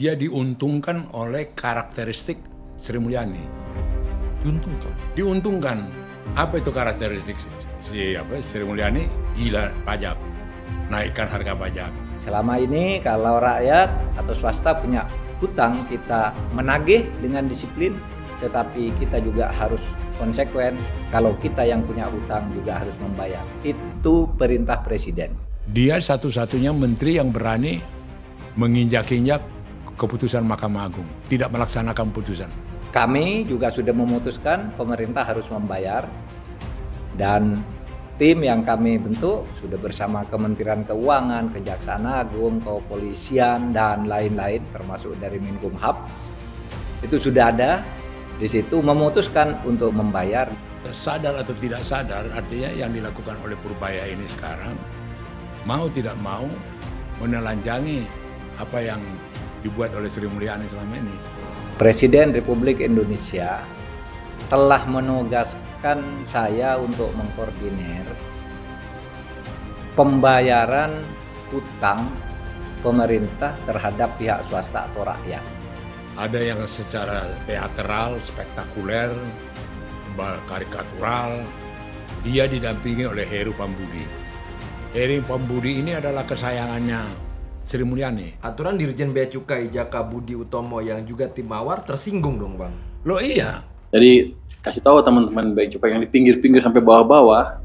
dia diuntungkan oleh karakteristik Sri Mulyani. Diuntungkan. Apa itu karakteristik Sri Mulyani? Gila pajak, naikkan harga pajak. Selama ini kalau rakyat atau swasta punya hutang, kita menagih dengan disiplin, tetapi kita juga harus konsekuen. Kalau kita yang punya hutang juga harus membayar. Itu perintah Presiden. Dia satu-satunya menteri yang berani menginjak-injak keputusan Mahkamah Agung, tidak melaksanakan putusan. Kami juga sudah memutuskan pemerintah harus membayar, dan tim yang kami bentuk sudah bersama Kementerian Keuangan, Kejaksaan Agung, Kepolisian, dan lain-lain termasuk dari Menkumham. Itu sudah ada di situ memutuskan untuk membayar. Sadar atau tidak sadar, artinya yang dilakukan oleh Purbaya ini sekarang mau tidak mau menelanjangi apa yang dibuat oleh Sri Mulyani selama ini. Presiden Republik Indonesia telah menugaskan saya untuk mengkoordinir pembayaran hutang pemerintah terhadap pihak swasta atau rakyat. Ada yang secara teateral, spektakuler, karikatural. Dia didampingi oleh Heru Pambudi. Heru Pambudi ini adalah kesayangannya Sri Mulyani. Aturan Dirjen Bea Cukai Jaka Budi Utomo yang juga tim mawar tersinggung dong Bang. Loh iya. Jadi kasih tahu teman-teman bea cukai yang di pinggir-pinggir sampai bawah-bawah,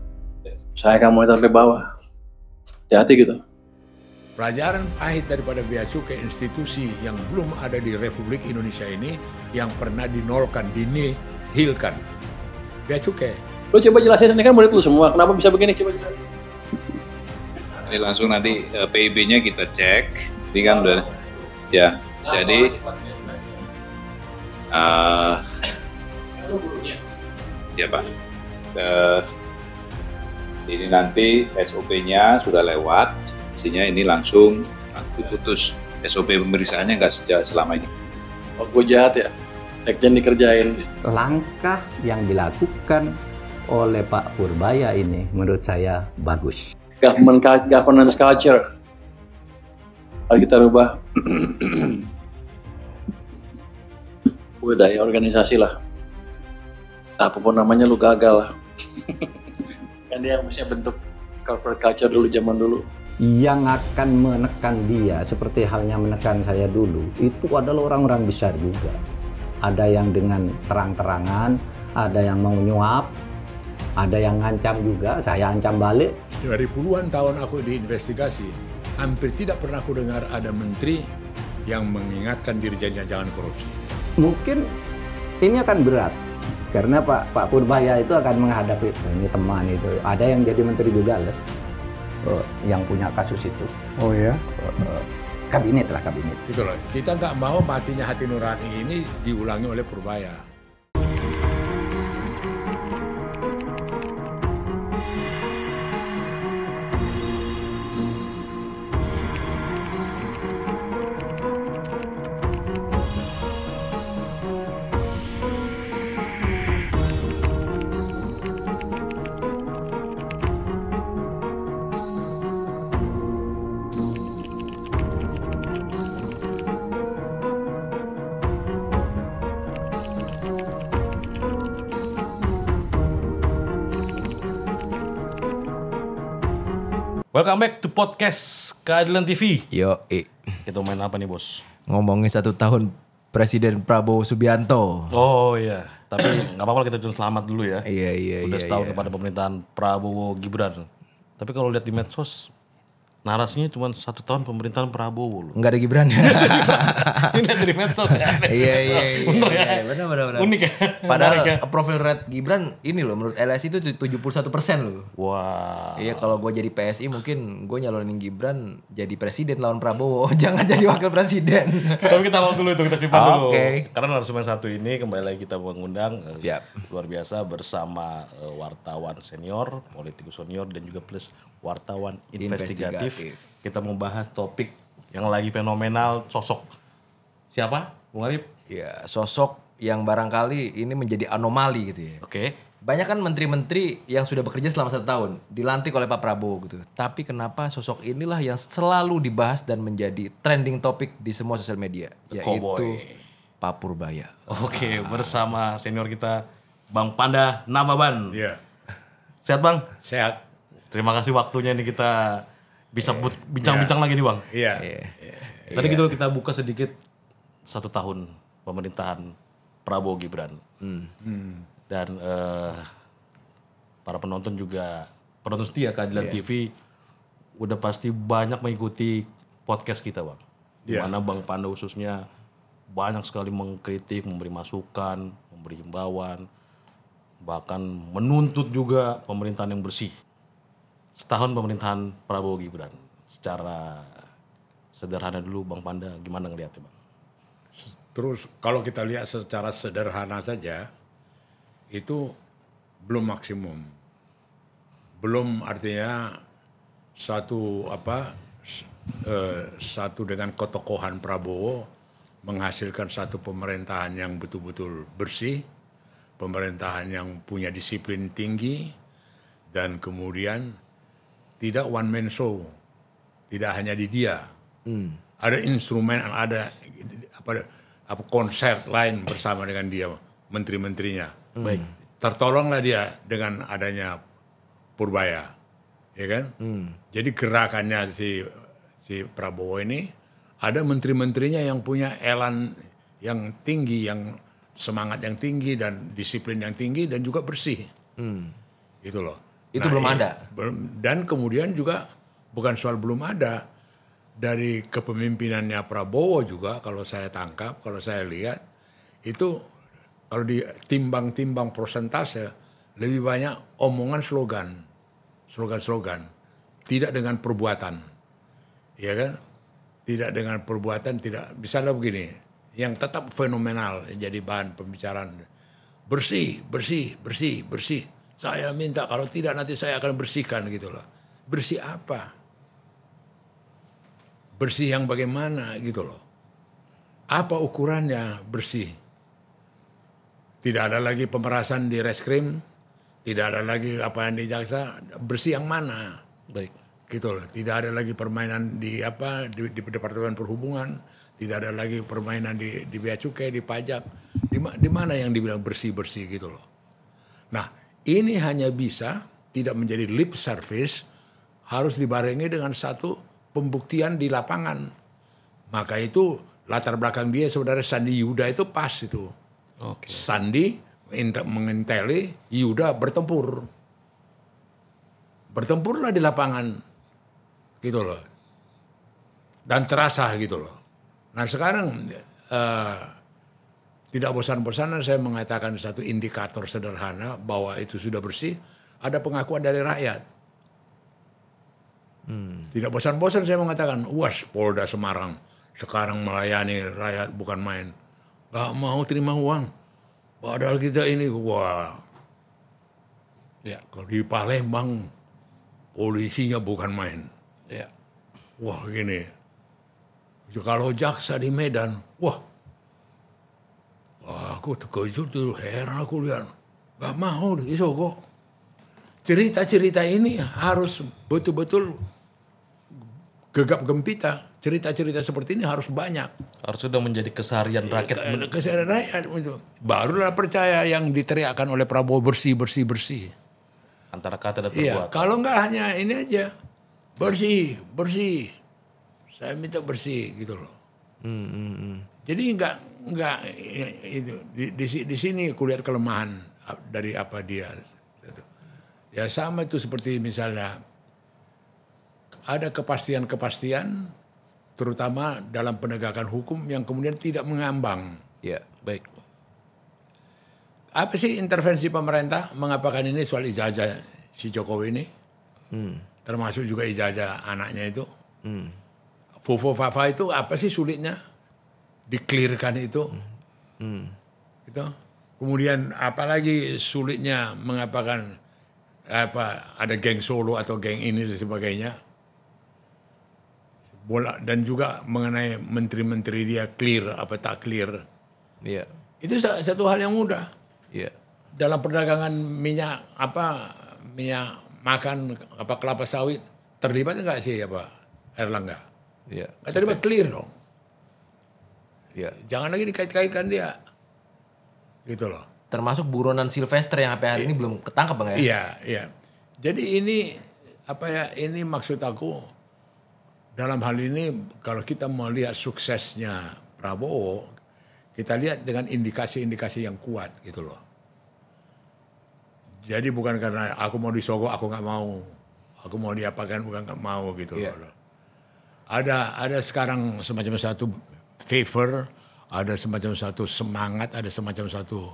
saya akan mulai sampai bawah. Hati-hati gitu. Pelajaran pahit daripada bea cukai, institusi yang belum ada di Republik Indonesia ini yang pernah dinolkan, dinihilkan. Bea cukai. Lo coba jelasin, ini kan murid lu semua, kenapa bisa begini, coba jelasin. Ini langsung nanti PIB-nya kita cek, ini kan udah, ya. Jadi ya Pak, ini nanti SOP-nya sudah lewat, isinya ini langsung diputus. SOP pemeriksaannya nggak sejak selama ini. Oh, gue jahat ya, sekjen dikerjain. Langkah yang dilakukan oleh Pak Purbaya ini menurut saya bagus. Governance culture harus kita rubah. Budaya organisasi lah, apapun namanya lu gagal lah. Kan dia mestinya bentuk corporate culture dulu, zaman dulu. Yang akan menekan dia seperti halnya menekan saya dulu itu adalah orang-orang besar juga. Ada yang dengan terang-terangan, ada yang mau nyuap, ada yang ngancam juga, saya ancam balik. Dari puluhan tahun aku diinvestigasi, hampir tidak pernah aku dengar ada menteri yang mengingatkan dirinya jangan korupsi. Mungkin ini akan berat, karena Pak Purbaya itu akan menghadapi, ini teman itu, ada yang jadi menteri juga loh, yang punya kasus itu. Oh ya? Kabinet lah, kabinet. Gitu loh, kita nggak mau matinya hati nurani ini diulangi oleh Purbaya. Welcome back to podcast Keadilan TV. Yo, Kita main apa nih bos? ngomongin 1 tahun Presiden Prabowo Subianto. Oh iya, tapi nggak apa-apa kita ucapin selamat dulu ya. Iya. Udah setahun kepada pemerintahan Prabowo Gibran. Tapi kalau lihat di medsos, narasinya cuma 1 tahun pemerintahan Prabowo loh. Enggak ada Gibran. Ini lihat dari medsos ya. Iya. Bener ya? Benar. Unik ya? Padahal Menarik ya? profil rate Gibran ini loh menurut LSI itu 71% loh. Wah. Iya, kalau gue jadi PSI mungkin gue nyalonin Gibran jadi presiden lawan Prabowo. Jangan jadi wakil presiden. Tapi kita mau dulu itu, kita simpan dulu. Oke. Karena narasumber satu ini kembali lagi kita mengundang Siap. luar biasa bersama wartawan senior, politikus senior dan juga plus wartawan investigatif. Kita membahas topik yang lagi fenomenal, sosok siapa? Bung Arif? Ya, sosok yang barangkali ini menjadi anomali gitu ya. Oke. banyak kan menteri-menteri yang sudah bekerja selama 1 tahun dilantik oleh Pak Prabowo gitu. Tapi kenapa sosok inilah yang selalu dibahas dan menjadi trending topik di semua sosial media, yaitu Cowboy. Pak Purbaya. Oke, bersama senior kita Bang Panda Nababan. Iya. Sehat Bang? Sehat. Terima kasih waktunya ini kita bisa bincang-bincang lagi nih Bang. Iya. Tadi gitu kita buka sedikit 1 tahun pemerintahan Prabowo Gibran. Dan para penonton juga, penonton setia Keadilan TV udah pasti banyak mengikuti podcast kita Bang. Dimana Bang Panda khususnya banyak sekali mengkritik, memberi masukan, memberi himbauan, bahkan menuntut juga pemerintahan yang bersih. Setahun pemerintahan Prabowo Gibran, secara sederhana dulu Bang Panda gimana ngeliatnya Bang? Terus kalau kita lihat secara sederhana saja, itu belum maksimum. Belum artinya satu dengan ketokohan Prabowo menghasilkan satu pemerintahan yang betul-betul bersih, pemerintahan yang punya disiplin tinggi, dan kemudian tidak one man show, tidak hanya di dia. Ada instrumen, ada konser lain bersama dengan dia, menteri-menterinya. Baik. Tertolonglah dia dengan adanya Purbaya, ya kan? Jadi gerakannya si Prabowo ini ada menteri-menterinya yang punya elan yang tinggi, yang semangat yang tinggi dan disiplin yang tinggi dan juga bersih. Itu loh. Itu belum ada. Dan kemudian juga bukan soal belum ada, dari kepemimpinannya Prabowo juga kalau saya tangkap, kalau saya lihat itu kalau ditimbang-timbang persentase lebih banyak omongan slogan, tidak dengan perbuatan, ya kan? Tidak dengan perbuatan, tidak. Misalnya begini, yang tetap fenomenal jadi bahan pembicaraan, bersih. Saya minta kalau tidak nanti saya akan bersihkan gitu loh. Bersih apa? Bersih yang bagaimana gitu loh. Apa ukurannya bersih? Tidak ada lagi pemerasan di reskrim, tidak ada lagi apa yang di jaksa, bersih yang mana? Baik. Gitu loh. Tidak ada lagi permainan di Departemen Perhubungan, tidak ada lagi permainan di bea cukai, di pajak. Di mana yang dibilang bersih-bersih gitu loh. Nah, ini hanya bisa tidak menjadi lip service, harus dibarengi dengan satu pembuktian di lapangan. Maka itu latar belakang dia sebenarnya Sandi Yuda itu pas itu. Oke. Sandi menginteli, Yuda bertempur. Bertempurlah di lapangan. Gitu loh. Dan terasa gitu loh. Nah sekarang tidak bosan-bosanan saya mengatakan satu indikator sederhana bahwa itu sudah bersih, ada pengakuan dari rakyat. Tidak bosan-bosan saya mengatakan, Polda Semarang sekarang melayani rakyat bukan main. Gak mau terima uang. Padahal kita ini, Ya. kalau di Palembang polisinya bukan main. Ya. Wah gini, kalau jaksa di Medan, aku terkejut tuh, heran aku lihat. Gak mau, iso kok. Cerita-cerita ini harus betul-betul gegap gempita. Cerita-cerita seperti ini harus banyak. Harus sudah menjadi keseharian rakyat. Keseharian rakyat itu. Barulah percaya yang diteriakkan oleh Prabowo bersih. Antara kata dan Iya, perbuatan. kalau enggak hanya ini aja. Bersih. Saya minta bersih gitu loh. Jadi enggak itu di sini kulihat kelemahan dari apa dia. Ya sama itu seperti misalnya ada kepastian terutama dalam penegakan hukum yang kemudian tidak mengambang. Ya, Baik. Apa sih intervensi pemerintah mengapakan ini soal ijazah si Jokowi ini? Termasuk juga ijazah anaknya itu. Fofo Fafa itu apa sih sulitnya? Diklirkan itu. Gitu. Kemudian apalagi sulitnya mengapakan ada geng Solo atau geng ini dan sebagainya. Dan juga mengenai menteri-menteri dia clear apa tak clear. iya, Itu satu hal yang mudah. iya. dalam perdagangan minyak makan kelapa sawit terlibat enggak sih Erlangga? Iya. Nggak terlibat, clear dong. Iya. Jangan lagi dikait-kaitkan dia. Gitu loh. Termasuk buronan Sylvester yang sampai hari ini belum ketangkep Bang ya? Iya, iya. Jadi ini ini maksud aku dalam hal ini kalau kita mau lihat suksesnya Prabowo, kita lihat dengan indikasi-indikasi yang kuat gitu loh. Jadi bukan karena aku mau disogok, aku nggak mau. Aku mau diapakan, bukan nggak mau gitu loh. Ada sekarang semacam satu favor, ada semacam satu semangat, ada semacam satu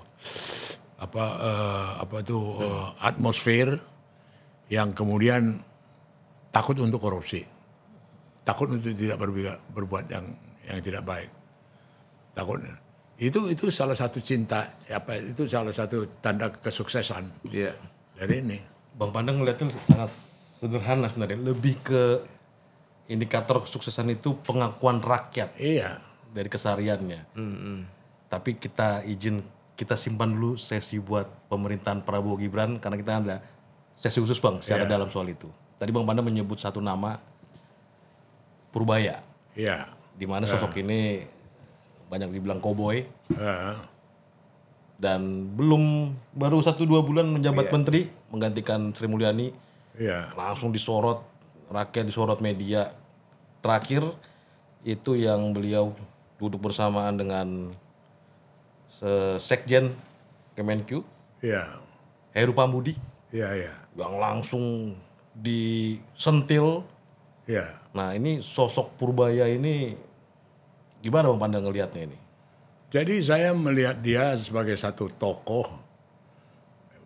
atmosfer yang kemudian takut untuk korupsi, takut untuk tidak berbuat yang tidak baik, takutnya. Itu salah satu itu salah satu tanda kesuksesan dari ini. Bang Pandang ngeliatnya sangat sederhana sebenarnya, lebih ke indikator kesuksesan itu pengakuan rakyat dari kesehariannya. Tapi kita simpan dulu sesi buat pemerintahan Prabowo Gibran karena kita ada sesi khusus Bang secara dalam soal itu. Tadi Bang Pandang menyebut satu nama, Purbaya. Iya. Di mana sosok ini banyak dibilang koboi. Dan baru 1-2 bulan menjabat menteri menggantikan Sri Mulyani. Langsung disorot rakyat, disorot media. Terakhir itu yang beliau duduk bersamaan dengan Sekjen Kemenq, Heru Pambudi, yang langsung disentil. Nah ini sosok Purbaya ini gimana Bang Pandang ngelihatnya ini? Jadi saya melihat dia sebagai satu tokoh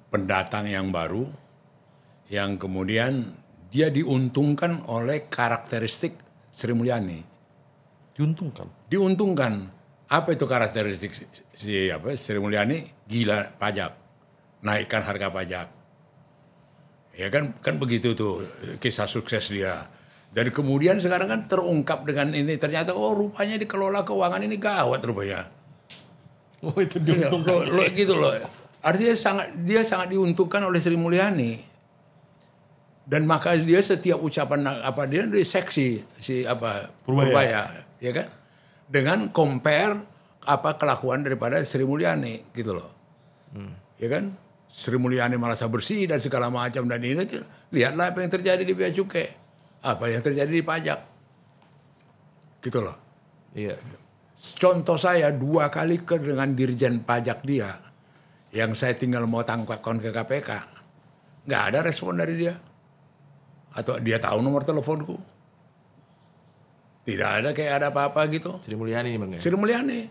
pendatang yang baru, yang kemudian dia diuntungkan oleh karakteristik Sri Mulyani. Diuntungkan. Apa itu karakteristik Sri Mulyani? Gila pajak, naikkan harga pajak. Ya kan begitu tuh kisah sukses dia. Dan kemudian sekarang kan terungkap dengan ini, ternyata rupanya dikelola keuangan ini gawat rupanya. Itu diuntungkan. Gitu loh. Artinya dia sangat diuntungkan oleh Sri Mulyani. Dan maka dia setiap ucapan dia seksi Purbaya, ya kan? Dengan compare kelakuan daripada Sri Mulyani gitu loh. Ya kan? Sri Mulyani merasa bersih dan segala macam, dan ini lihatlah apa yang terjadi di bea cukai, apa yang terjadi di pajak. Gitu loh. Iya. Contoh saya 2 kali dengan dirjen pajak dia, yang saya tinggal mau tangkapkan ke KPK, nggak ada respon dari dia. Atau dia tahu nomor teleponku. Tidak ada kayak ada apa-apa gitu. Sri Mulyani Bang ya? Sri Mulyani.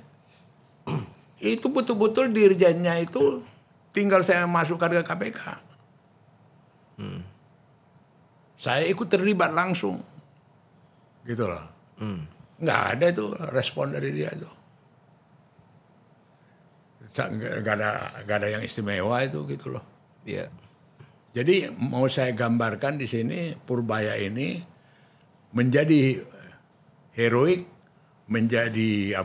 Itu betul-betul dirjennya itu tinggal saya masukkan ke KPK. Saya ikut terlibat langsung. Gitu loh. Nggak ada itu respon dari dia itu. Nggak ada yang istimewa itu gitu loh. Iya. Jadi mau saya gambarkan di sini, Purbaya ini menjadi heroik, menjadi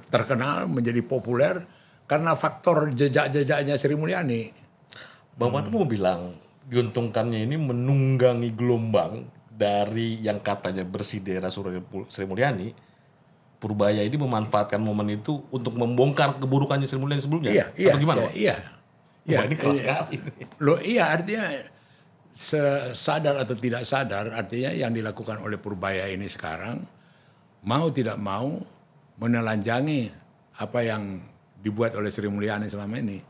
terkenal, menjadi populer karena faktor jejak-jejaknya Sri Mulyani. Bang Pandang mau bilang diuntungkannya ini menunggangi gelombang dari yang katanya bersih daerah Sri Mulyani. Purbaya ini memanfaatkan momen itu untuk membongkar keburukannya Sri Mulyani sebelumnya. Iya, atau gimana? Iya. Wah, ini keras sekali. Loh iya, artinya sadar atau tidak sadar, artinya yang dilakukan oleh Purbaya ini sekarang mau tidak mau menelanjangi apa yang dibuat oleh Sri Mulyani selama ini.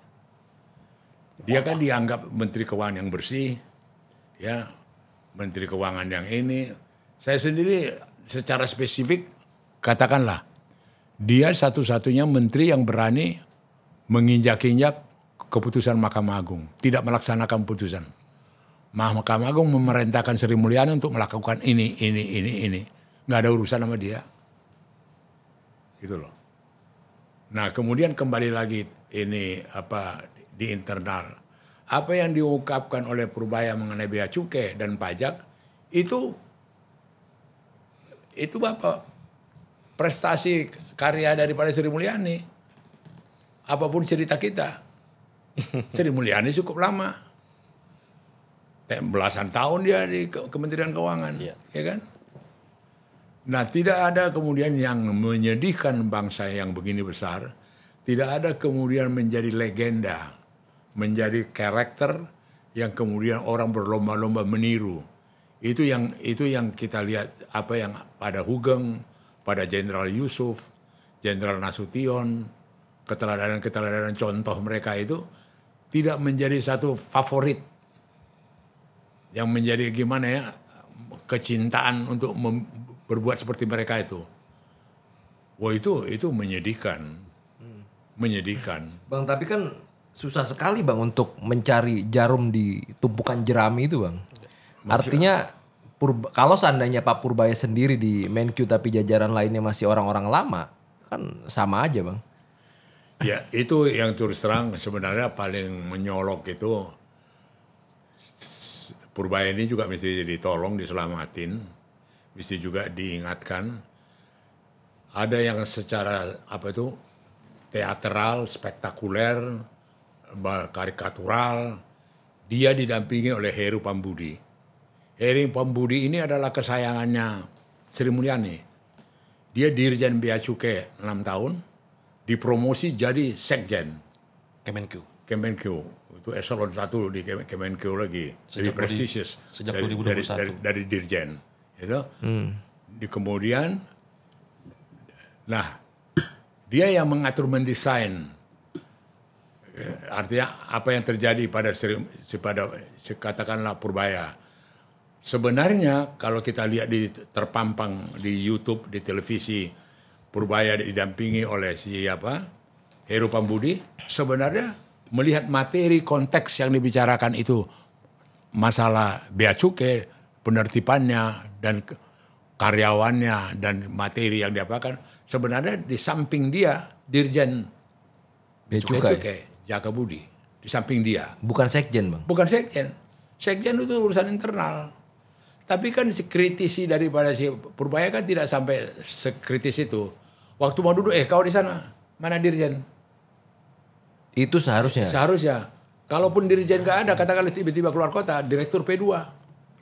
Dia kan dianggap Menteri Keuangan yang bersih, ya, Menteri Keuangan yang ini. Saya sendiri secara spesifik katakanlah, dia satu-satunya menteri yang berani menginjak-injak keputusan Mahkamah Agung, tidak melaksanakan putusan. Mahkamah Agung memerintahkan Sri Mulyani untuk melakukan ini. Nggak ada urusan sama dia. Gitu loh. Nah kemudian kembali lagi ini di internal. Apa yang diungkapkan oleh Purbaya mengenai bea cukai dan pajak, itu prestasi karya daripada Sri Mulyani. Apapun cerita kita. Sri Mulyani cukup lama. Belasan tahun dia di Kementerian Keuangan, ya kan? Nah, tidak ada kemudian yang menyedihkan bangsa yang begini besar. Tidak ada kemudian menjadi legenda, menjadi karakter yang kemudian orang berlomba-lomba meniru. Itu yang kita lihat apa yang pada Hugeng, pada Jenderal Yusuf, Jenderal Nasution, keteladanan contoh mereka itu tidak menjadi satu favorit yang menjadi gimana ya, kecintaan untuk berbuat seperti mereka itu. Wah, itu menyedihkan. Menyedihkan. Bang, tapi kan susah sekali Bang untuk mencari jarum di tumpukan jerami itu Bang. Artinya kalau seandainya Pak Purbaya sendiri di Menq tapi jajaran lainnya masih orang-orang lama, kan sama aja Bang. Ya, itu yang terus terang sebenarnya paling menyolok itu Purbaya ini juga mesti ditolong, diselamatin, mesti juga diingatkan. Ada yang secara teateral, spektakuler, karikatural, dia didampingi oleh Heru Pambudi. Heru Pambudi ini adalah kesayangannya Sri Mulyani. Dia Dirjen Bea Cukai 6 tahun, dipromosi jadi Sekjen Kemenq. Itu eselon 1 di Kemenq lagi, lebih prestisius sejak 2021 dari Dirjen. Itu. Kemudian, nah dia yang mengatur mendesain. Artinya apa yang terjadi pada katakanlah Purbaya. Sebenarnya kalau kita lihat terpampang di YouTube, di televisi, Purbaya didampingi oleh Heru Pambudi, sebenarnya melihat materi konteks yang dibicarakan itu, masalah bea cukai, penertibannya dan karyawannya dan materi yang diapakan, sebenarnya di samping dia Dirjen Bea Cukai Jaka Budi, di samping dia. Bukan Sekjen Bang? Bukan Sekjen. Sekjen itu urusan internal. Tapi kan kritisi daripada si Purbaya kan tidak sampai sekritis itu. Waktu mau duduk, kau di sana, mana Dirjen? Itu seharusnya? Seharusnya. Kalaupun Dirjen gak ada, katakanlah tiba-tiba keluar kota, Direktur P2,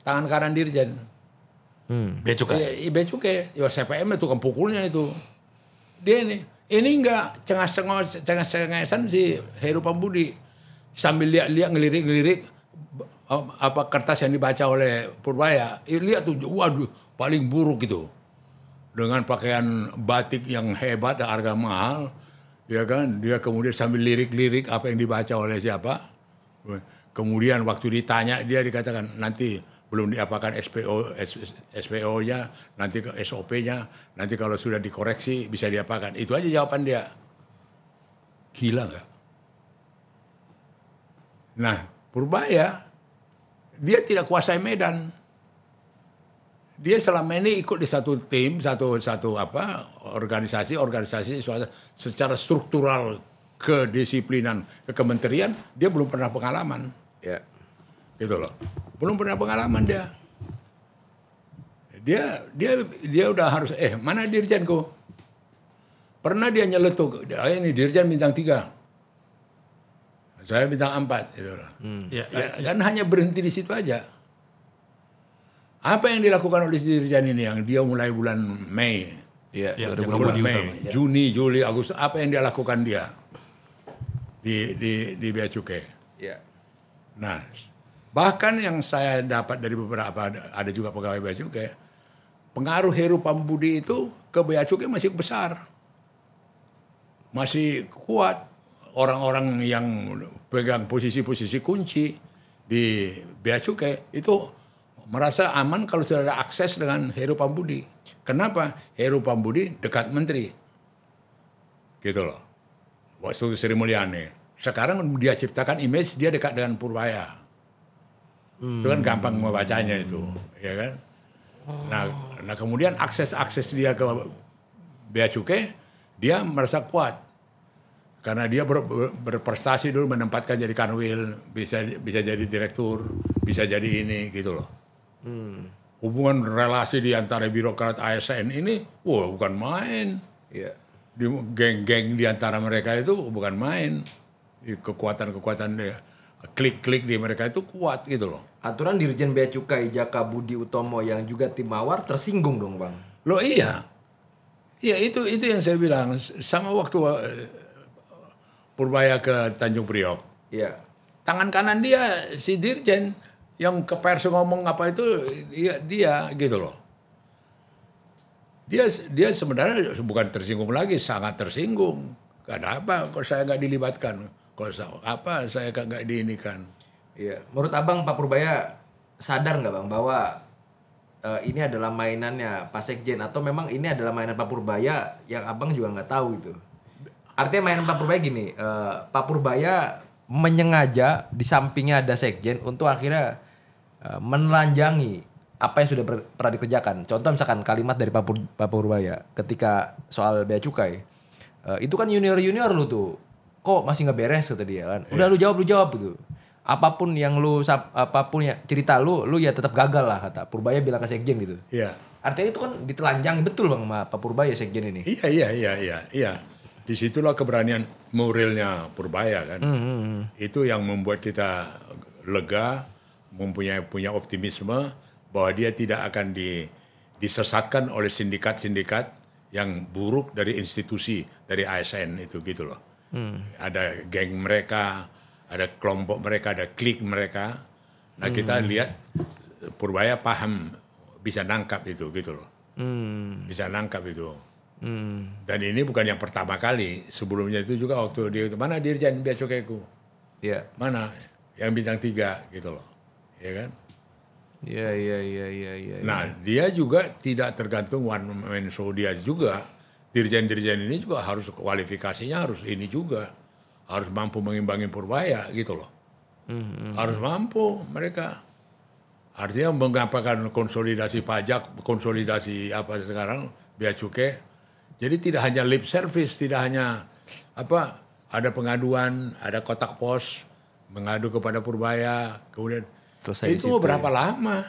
tangan kanan Dirjen. Bea Cukai. Bea Cukai, ya CPM itu kan pukulnya itu. Dia ini enggak cengas-cengasan si Heru Pambudi. Sambil lihat ngelirik-ngelirik kertas yang dibaca oleh Purbaya. Lihat tuh, waduh, paling buruk itu. Dengan pakaian batik yang hebat, harga mahal. Ya kan, dia kemudian sambil lirik-lirik apa yang dibaca oleh siapa. Kemudian waktu ditanya dia dikatakan nanti belum diapakan SPO-nya, nanti ke SOP-nya, nanti kalau sudah dikoreksi bisa diapakan. Itu aja jawaban dia. Gila nggak? Nah, Purbaya, dia tidak kuasai medan. Dia selama ini ikut di satu tim, organisasi secara struktural kedisiplinan kementerian, dia belum pernah pengalaman. Ya. Gitu loh. Belum pernah pengalaman dia. Dia udah harus mana Dirjenku? Pernah dia nyeletuk, ini Dirjen bintang 3. Saya bintang 4 gitu loh. Kan hanya berhenti di situ aja. Apa yang dilakukan oleh Dirjen ini yang dia mulai bulan Mei? Iya, bulan Mei, Juni, Juli, Agustus, apa yang dia lakukan dia di Bea Cukai? Iya. Nah, bahkan yang saya dapat dari beberapa, ada juga pegawai Bea Cukai, pengaruh Heru Pambudi itu ke Bea Cukai masih besar. Masih kuat. Orang-orang yang pegang posisi-posisi kunci di Bea Cukai itu merasa aman kalau sudah ada akses dengan Heru Pambudi. Kenapa? Heru Pambudi dekat menteri. Gitu loh. Waktu Sri Mulyani. Sekarang dia ciptakan image dia dekat dengan Purbaya. Itu kan gampang membacanya itu, ya kan? Nah kemudian akses dia ke Bea Cukai, dia merasa kuat. Karena dia berprestasi dulu menempatkan jadi kanwil, bisa jadi direktur, bisa jadi ini gitu loh. Hubungan relasi di antara birokrat ASN ini, bukan main. Iya. Geng-geng di antara mereka itu bukan main. Kekuatan-kekuatan klik-klik di mereka itu kuat gitu loh. Aturan Dirjen Bea Cukai Jaka Budi Utomo yang juga tim Mawar tersinggung dong Bang. Loh iya. Iya itu yang saya bilang sama waktu Purbaya ke Tanjung Priok. Iya. Tangan kanan dia si Dirjen yang ke pers ngomong apa itu dia gitu loh. Dia sebenarnya bukan tersinggung lagi, sangat tersinggung. Ada apa kok saya nggak dilibatkan? Kok apa saya nggak diinikan? Iya. Menurut Abang Pak Purbaya sadar nggak Bang bahwa ini adalah mainannya Pak Sekjen atau memang ini adalah mainan Pak Purbaya yang Abang juga nggak tahu gitu? Artinya mainan Pak Purbaya gini, Pak Purbaya menyengaja di sampingnya ada Sekjen untuk akhirnya menelanjangi apa yang sudah pernah dikerjakan. Contoh misalkan kalimat dari Pak Purbaya ketika soal bea cukai, itu kan junior lu tuh, kok masih nggak beres kata dia kan. Udah lu jawab gitu. Apapun yang apapun ya cerita lu ya tetap gagal lah kata Purbaya bilang ke Sekjen gitu. Iya. Artinya itu kan ditelanjangi betul Bang sama Pak Purbaya Sekjen ini. Iya. Disitulah keberanian moralnya Purbaya kan. Itu yang membuat kita lega, punya optimisme bahwa dia tidak akan disesatkan oleh sindikat-sindikat yang buruk dari institusi, dari ASN itu gitu loh. Ada geng mereka, ada kelompok mereka, ada klik mereka. Nah kita lihat Purbaya paham, bisa nangkap itu gitu loh. Bisa nangkap itu. Dan ini bukan yang pertama kali. Sebelumnya itu juga waktu dia mana Dirjen Bea Cukaiku? Iya. Mana yang bintang 3 gitu loh. Ya kan? Iya. Nah, dia juga tidak tergantung one man show dia juga. Dirjen-dirjen ini juga harus kualifikasinya harus ini juga. Harus mampu mengimbangi Purbaya gitu loh. Harus mampu mereka. Artinya mengapakan konsolidasi pajak, konsolidasi apa sekarang bea cukai. Jadi tidak hanya lip service, tidak hanya ada pengaduan, ada kotak pos mengadu kepada Purbaya, kemudian selesai itu berapa lama?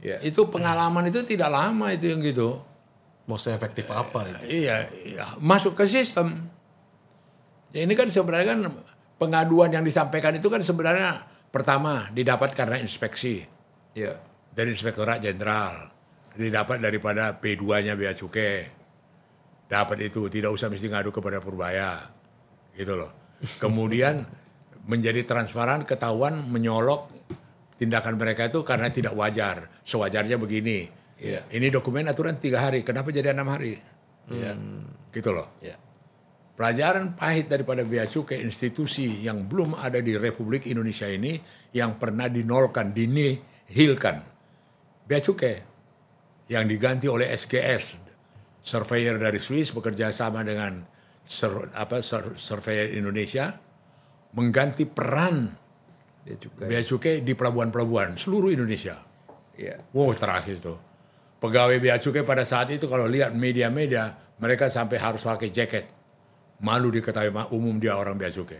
Ya. Itu pengalaman itu tidak lama itu yang gitu. Mau seefektif apa itu? Iya, masuk ke sistem. Ya, ini kan sebenarnya kan pengaduan yang disampaikan itu kan sebenarnya pertama didapat karena inspeksi. Iya. Dari Inspektorat Jenderal. Didapat daripada P2-nya Bea Cukai. Dapat itu, tidak usah mesti ngadu kepada Purbaya. Gitu loh. Kemudian menjadi transparan, ketahuan, menyolok tindakan mereka itu karena tidak wajar. Sewajarnya begini. Iya. Ini dokumen aturan 3 hari, kenapa jadi 6 hari? Gitu loh. Iya. Pelajaran pahit daripada bea cukai, institusi yang belum ada di Republik Indonesia ini, yang pernah dinolkan, dinihilkan. Bea cukai yang diganti oleh SGS, surveyor dari Swiss bekerja sama dengan surveyor Indonesia, mengganti peran bea cukai di pelabuhan-pelabuhan seluruh Indonesia. Iya. Wow, terakhir itu. Pegawai bea cukai pada saat itu kalau lihat media-media, mereka sampai harus pakai jaket. Malu diketahui umum dia orang bea cukai.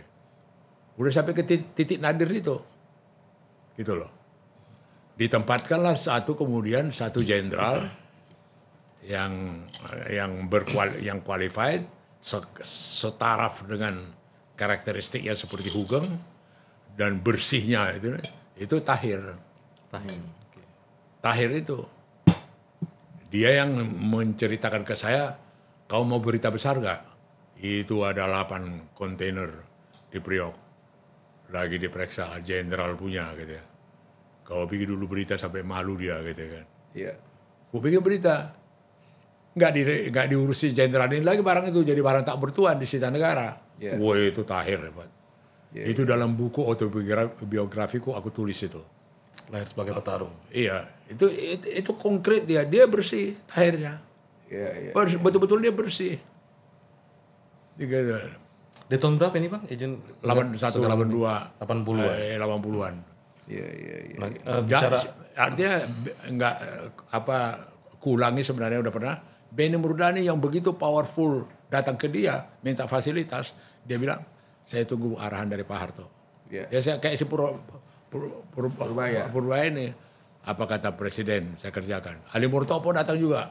Udah sampai ke titik nadir itu. Gitu loh. Ditempatkanlah kemudian satu jenderal yang qualified, setaraf dengan karakteristiknya seperti Hugeng dan bersihnya itu Tahir. Tahir itu dia yang menceritakan ke saya, kau mau berita besar nggak? Itu ada 8 kontainer di Priok lagi diperiksa, jenderal punya gitu ya. Kau bikin dulu berita sampai malu dia gitu kan. Iya. Kau bikin berita, nggak diurusi jenderal ini lagi, barang itu jadi barang tak bertuan, disita negara. Yeah. Wah itu Tahir hebat. Yeah, itu dalam buku autobiografiku aku tulis itu. Lahir sebagai petarung. Iya, itu konkret dia bersih Tahirnya. Iya. Betul-betul dia bersih. Di tahun berapa ini Bang? Izin 81, 82, 80-an. 80-an. Iya. Bicara Artinya nggak kuulangi sebenarnya udah pernah. Benny Murdani yang begitu powerful datang ke dia minta fasilitas, dia bilang saya tunggu arahan dari Pak Harto. Yeah. Ya saya kayak si Purbaya ini, apa kata Presiden saya kerjakan. Ali Murtopo datang juga.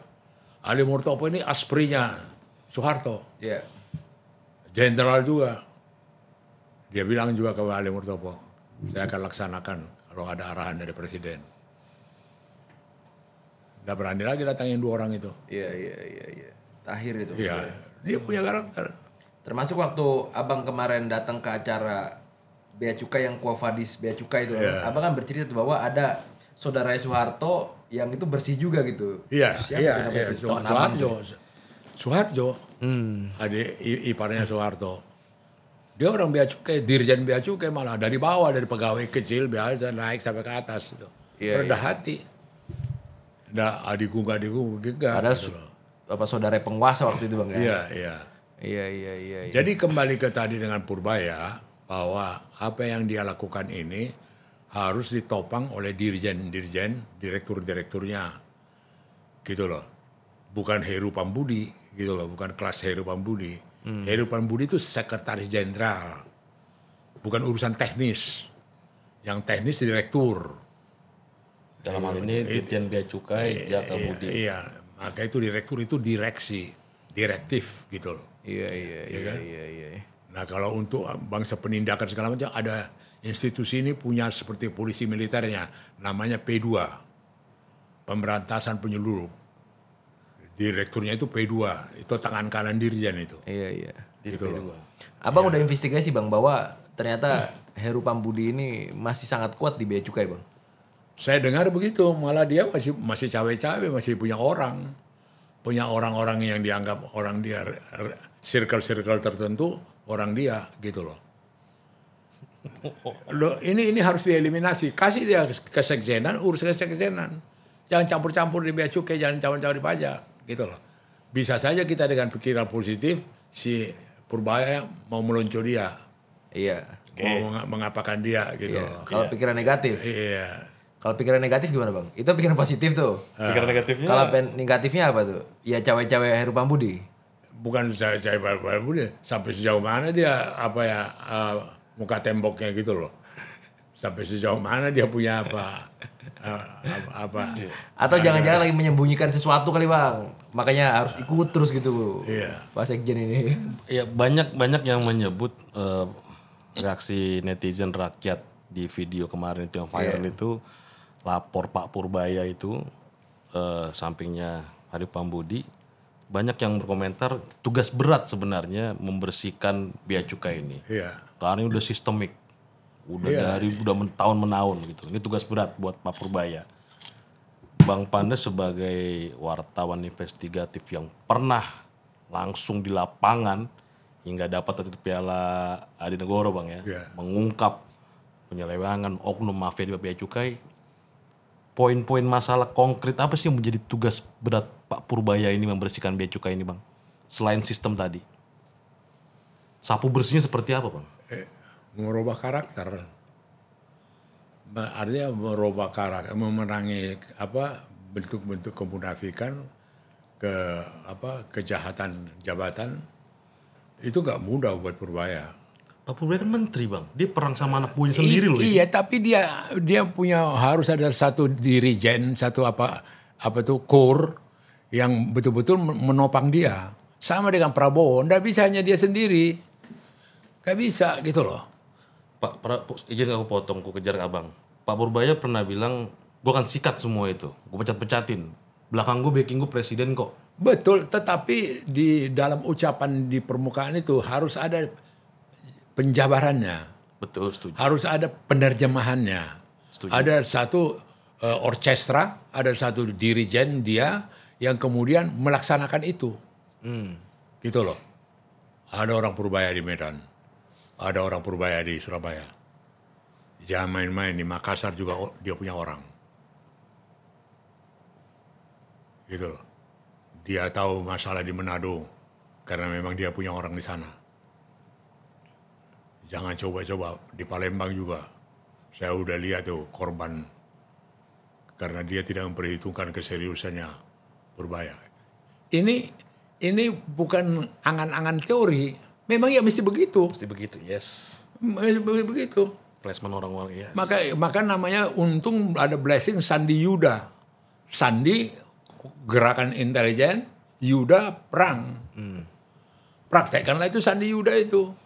Ali Murtopo ini asprinya Soeharto. Iya. Jenderal juga. Dia bilang juga ke Ali Murtopo, saya akan laksanakan kalau ada arahan dari presiden. Nggak berani lagi datangin 2 orang itu. Iya. Tahir itu. Iya, dia punya karakter. Termasuk waktu abang kemarin datang ke acara Bea Cukai yang Kuafadis Bea Cukai itu, abang kan bercerita tuh bahwa ada saudara Soeharto yang itu bersih juga gitu. Iya. Siapa itu? Soeharto. Adik iparnya Soeharto. Dia orang Bea Cukai, dirjen Bea Cukai malah dari bawah, dari pegawai kecil biasa naik sampai ke atas itu. Rendah hati. Nah, adikku enggak. Padahal gitu loh. apa saudara penguasa waktu itu bang ya? Iya. Jadi kembali ke tadi dengan Purbaya, bahwa apa yang dia lakukan ini harus ditopang oleh dirjen-dirjen, direktur-direkturnya, gitu loh. Bukan Heru Pambudi, gitu loh, bukan kelas Heru Pambudi. Heru Pambudi itu sekretaris jenderal, bukan urusan teknis. Yang teknis direktur. Dalam hal ini Dirjen Bea Cukai, Jaka Budi. Iya, maka itu direktur itu direktif gitu loh. Iya. Nah kalau untuk bangsa penindakan segala macam ada institusi ini punya seperti polisi militernya, namanya P2, pemberantasan penyeludup. Direkturnya itu P2, itu tangan kanan dirjen itu. Iya. Gitu loh. Abang udah investigasi bang bahwa ternyata Heru Pambudi ini masih sangat kuat di Bea Cukai bang. Saya dengar begitu, malah dia masih cawe-cawe, masih punya orang-orang yang dianggap orang dia, circle tertentu orang dia gitu loh. Loh ini harus dieliminasi, kasih dia kesekjenan, urus kesekjenan, jangan campur-campur di Bea Cukai, jangan campur-campur di pajak gitu loh. Bisa saja kita dengan pikiran positif si Purbaya mau meluncur dia, mau mengapakan dia gitu loh. Kalau pikiran negatif. Iya. Kalau pikiran negatif gimana bang? Itu pikiran positif tuh. Pikiran negatifnya? Kalau negatifnya apa tuh? Ya cawe-cawe Heru Pambudi. Bukan saya Pambudi, sampai sejauh mana dia muka temboknya gitu loh. Sampai sejauh mana dia punya apa. Atau jangan-jangan lagi menyembunyikan sesuatu kali bang. Makanya harus ikut terus gitu. Iya. Pak Sekjen ini. Ya banyak yang menyebut reaksi netizen rakyat di video kemarin itu yang viral itu lapor Pak Purbaya itu sampingnya Hari Pambudi, banyak yang berkomentar tugas berat sebenarnya membersihkan Bea Cukai ini. Iya. Karena ini udah sistemik. Udah tahun menahun gitu. Ini tugas berat buat Pak Purbaya. Bang Panda sebagai wartawan investigatif yang pernah langsung di lapangan hingga dapat waktu itu Piala Adi Negoro bang ya, mengungkap penyelewengan oknum mafia di Bea Cukai. Poin-poin masalah konkret apa sih yang menjadi tugas berat Pak Purbaya ini membersihkan Bea Cukai ini bang? Selain sistem tadi. Sapu bersihnya seperti apa bang? Merubah karakter. Artinya merubah karakter, memerangi bentuk-bentuk kemunafikan, kejahatan jabatan. Itu gak mudah buat Purbaya. Pak Purbaya kan menteri bang, dia perang sama anak buahnya sendiri loh. Iya, tapi dia punya harus ada satu dirijen, satu core yang betul-betul menopang dia. Sama dengan Prabowo, nggak bisa hanya dia sendiri, nggak bisa gitu loh. Pak, izin aku potong, aku kejar abang. Pak Purbaya pernah bilang, gue akan sikat semua itu, gue pecat-pecatin. Belakang gue backing gue presiden kok. Betul, tetapi di dalam ucapan di permukaan itu harus ada penjabarannya. Betul, setuju. Harus ada penerjemahannya. Setuju. Ada satu orkestra, ada satu dirijen dia yang kemudian melaksanakan itu. Gitu loh. Ada orang Purbaya di Medan. Ada orang Purbaya di Surabaya. Jangan main-main, di Makassar juga dia punya orang. Gitu loh. Dia tahu masalah di Manado karena memang dia punya orang di sana. Jangan coba-coba di Palembang juga. Saya udah lihat tuh korban karena dia tidak memperhitungkan keseriusannya Purbaya. Ini bukan angan-angan teori. Memang ya mesti begitu. Mesti begitu, yes. Mesti begitu. Placement orang-orang ya. Maka namanya untung ada blessing Sandi Yuda. Sandi gerakan intelijen, Yuda perang. Praktekkanlah itu Sandi Yuda itu.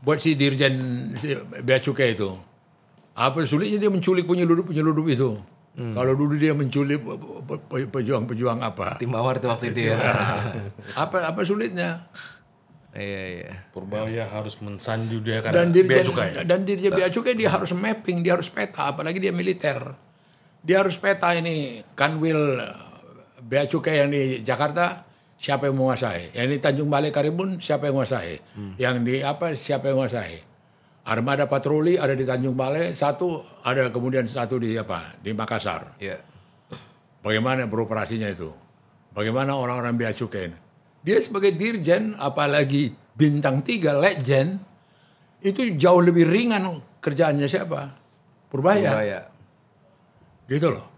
buat si Dirjen Bea Cukai itu. Apa sulitnya dia menculik penyelundup itu. Kalau dulu dia menculik pejuang-pejuang apa? Tim Mawar itu waktu itu ya. Apa sulitnya? Iya. Purbaya harus mensanju dia kan Dan Bea Dirjen Cukai. Bea Cukai dia harus mapping, dia harus peta, apalagi dia militer. Dia harus peta ini kanwil Bea Cukai yang di Jakarta siapa yang menguasai. Yang di Tanjung Balai Karimun siapa yang menguasai. Yang di siapa yang menguasai. Armada patroli ada di Tanjung Balai, ada kemudian satu di Makassar. Iya. Bagaimana beroperasinya itu? Bagaimana orang-orang Bea Cukai ini? Dia sebagai dirjen, apalagi bintang 3, legend, itu jauh lebih ringan kerjaannya siapa? Purbaya. Gitu loh.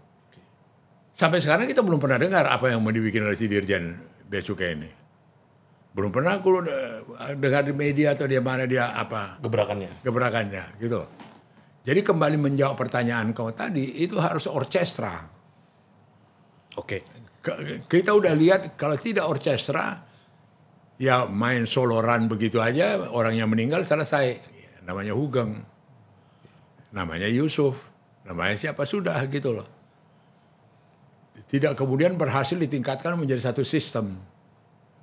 Sampai sekarang kita belum pernah dengar apa yang mau dibikin oleh si dirjen Bea Cukai ini. Belum pernah aku dengar di media atau di mana dia apa. Gebrakannya, gitu loh. Jadi kembali menjawab pertanyaan kau tadi, itu harus orkestra. Oke. Kita udah lihat kalau tidak orkestra, ya main soloran begitu aja, orangnya meninggal selesai. Namanya Hugeng, namanya Yusuf, namanya siapa sudah gitu loh. Tidak kemudian berhasil ditingkatkan menjadi satu sistem.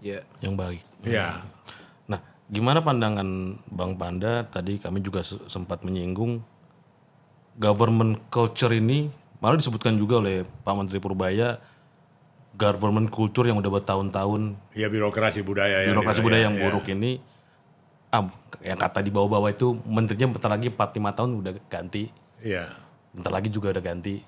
Iya. Yang baik. Ya. Nah, gimana pandangan Bang Panda? Tadi kami juga sempat menyinggung government culture ini, malah disebutkan juga oleh Pak Menteri Purbaya, government culture yang udah bertahun-tahun. Ya birokrasi budaya yang buruk ini. Yang kata di bawah-bawah itu menterinya bentar lagi 4-5 tahun udah ganti. Iya. Bentar lagi juga udah ganti.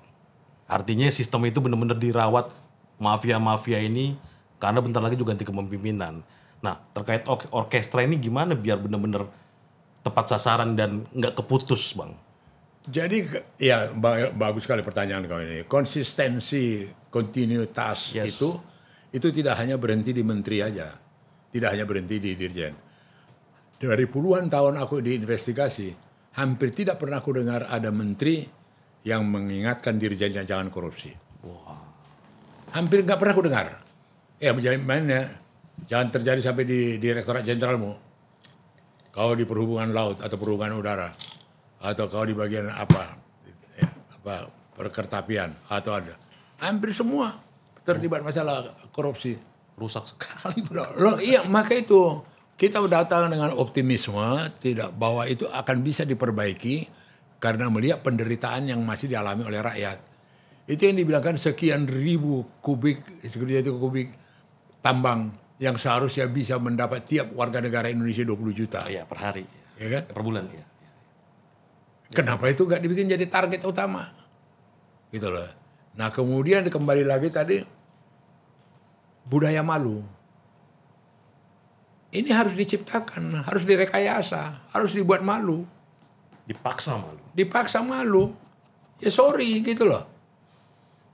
Artinya sistem itu benar-benar dirawat mafia-mafia ini karena bentar lagi juga ganti kepemimpinan. Nah, terkait orkestra ini gimana biar benar-benar tepat sasaran dan nggak keputus, Bang? Jadi ya bagus sekali pertanyaan kau ini. Konsistensi, kontinuitas itu tidak hanya berhenti di menteri aja. Tidak hanya berhenti di dirjen. Dari puluhan tahun aku diinvestigasi, hampir tidak pernah aku dengar ada menteri yang mengingatkan dirjennya jangan korupsi. Wow. Hampir nggak pernah aku dengar. Ya mainnya jangan terjadi sampai di Direktorat Jenderalmu. Kau di perhubungan laut atau perhubungan udara. Atau kau di bagian perkertapian atau ada. Hampir semua terlibat masalah korupsi. Rusak sekali. Iya, maka itu kita datang dengan optimisme tidak bahwa itu akan bisa diperbaiki karena melihat penderitaan yang masih dialami oleh rakyat. Itu yang dibilangkan sekian ribu kubik tambang yang seharusnya bisa mendapat tiap warga negara Indonesia 20 juta. Iya, per hari. Ya kan? Per bulan, ya. Kenapa itu gak dibikin jadi target utama? Gitu loh. Nah kemudian kembali lagi tadi, budaya malu. Ini harus diciptakan, harus direkayasa, harus dibuat malu. Dipaksa malu. Ya sorry gitu loh.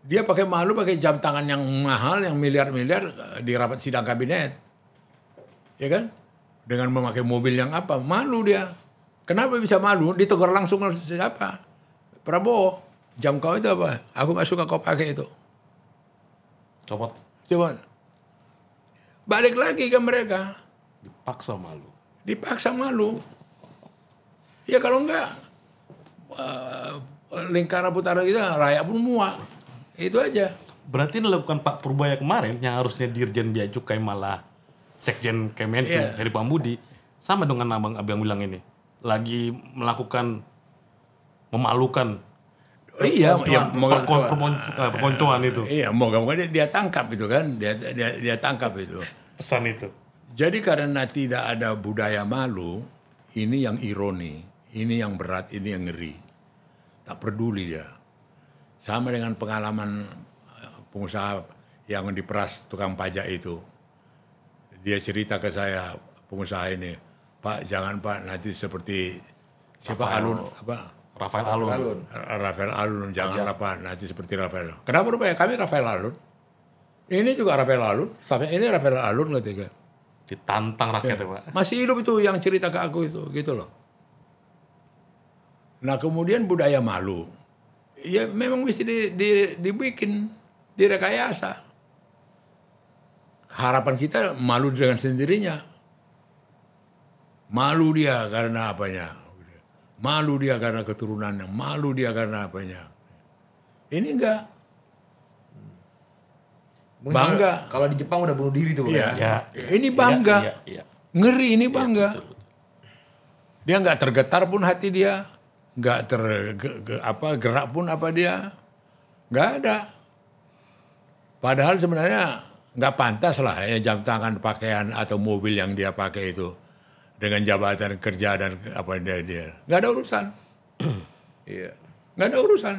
Dia pakai malu, pakai jam tangan yang mahal, yang miliar-miliar di rapat sidang kabinet. Ya kan? Dengan memakai mobil yang apa? Malu dia. Kenapa bisa malu? Ditegur langsung siapa? Prabowo. Jam kau itu apa? Aku gak suka kau pakai itu. Copot. Coba. Balik lagi ke mereka. Dipaksa malu. Ya kalau enggak, lingkaran putaran kita rakyat pun muak. Itu aja. Berarti ini bukan Pak Purbaya kemarin yang harusnya Dirjen Bea Cukai malah Sekjen Kemenku dari Pak Budi. Sama dengan abang bilang ini. Lagi melakukan memalukan perkoncoan itu. Iya, moga-moga dia tangkap itu kan. Dia tangkap itu. Pesan itu. Jadi karena tidak ada budaya malu, ini yang ironi, ini yang berat, ini yang ngeri. Tak peduli dia. Sama dengan pengalaman pengusaha yang diperas tukang pajak itu. Dia cerita ke saya, pengusaha ini, Pak jangan Pak nanti seperti siapa Alun apa? Rafael Alun jangan Pak nanti seperti Rafael. Kenapa rupanya kami Rafael Alun? Ini juga Rafael Alun, sampai ini Rafael Alun ketiga. Ditantang rakyatnya Pak. Masih hidup itu yang cerita ke aku itu, gitu loh. Nah kemudian budaya malu. Ya memang mesti dibikin, direkayasa. Harapan kita malu dengan sendirinya. Malu dia karena apanya. Malu dia karena keturunannya. Malu dia karena apanya. Ini enggak. Mungkin Bangga. Kalau di Jepang udah bunuh diri tuh Bang. Iya. Ya. Ini bangga. Iya. Ngeri ini bangga. Betul. Dia nggak tergetar pun hati dia. Nggak gerak pun apa dia. Nggak ada. Padahal sebenarnya nggak pantas lah ya jam tangan, pakaian atau mobil yang dia pakai itu dengan jabatan kerja dan apa dia. Nggak ada urusan. Iya. Nggak ada urusan.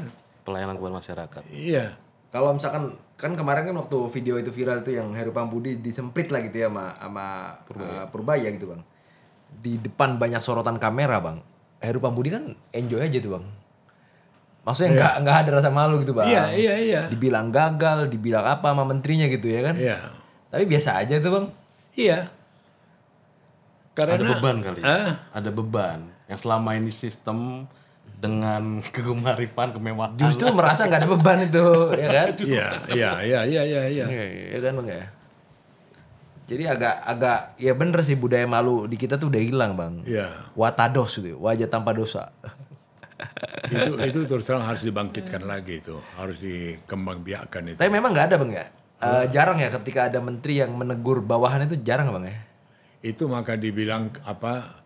Pelayanan kepada masyarakat. Iya. Kalau misalkan kan kemarin kan waktu video itu viral itu yang Heru Pambudi disemprit lah gitu ya sama Purbaya gitu Bang. Di depan banyak sorotan kamera Bang. Heru Pambudi kan enjoy aja tuh Bang. Maksudnya nggak ada rasa malu gitu Bang. Iya. Dibilang gagal, dibilang apa sama menterinya gitu ya kan. Iya. Tapi biasa aja tuh Bang. Iya. Karena Ada beban kali. Ada beban yang selama ini sistem dengan kegemaripan, kemewahan. Justru merasa nggak ada beban itu, ya kan? Iya. Iya kan Bang ya. Jadi agak ya bener sih budaya malu di kita tuh udah hilang Bang. Iya. Watados gitu, wajah tanpa dosa. itu terus terang harus dibangkitkan lagi itu, harus dikembangbiakkan itu. Tapi memang nggak ada Bang ya. Jarang ya ketika ada menteri yang menegur bawahan itu jarang Bang ya. Itu maka dibilang apa?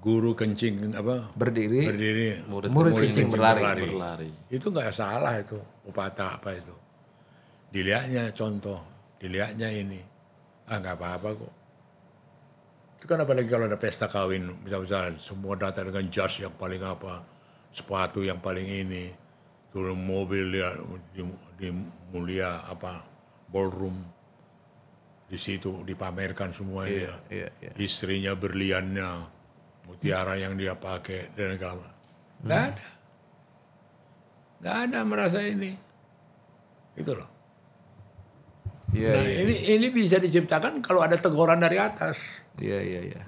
Guru kencing apa? Berdiri. Murid kencing berlari. Itu nggak salah itu, pepatah apa itu. Dilihatnya contoh, dilihatnya ini. Nggak apa-apa kok. Itu kan apalagi kalau ada pesta kawin, misalnya semua datang dengan jas yang paling apa, sepatu yang paling ini, turun mobil dia di mulia apa ballroom, di situ dipamerkan semua dia, istrinya berliannya, mutiara yang dia pakai dan segala macam. Nggak ada merasa ini, itu loh. Nah, ini bisa diciptakan kalau ada teguran dari atas. Iya.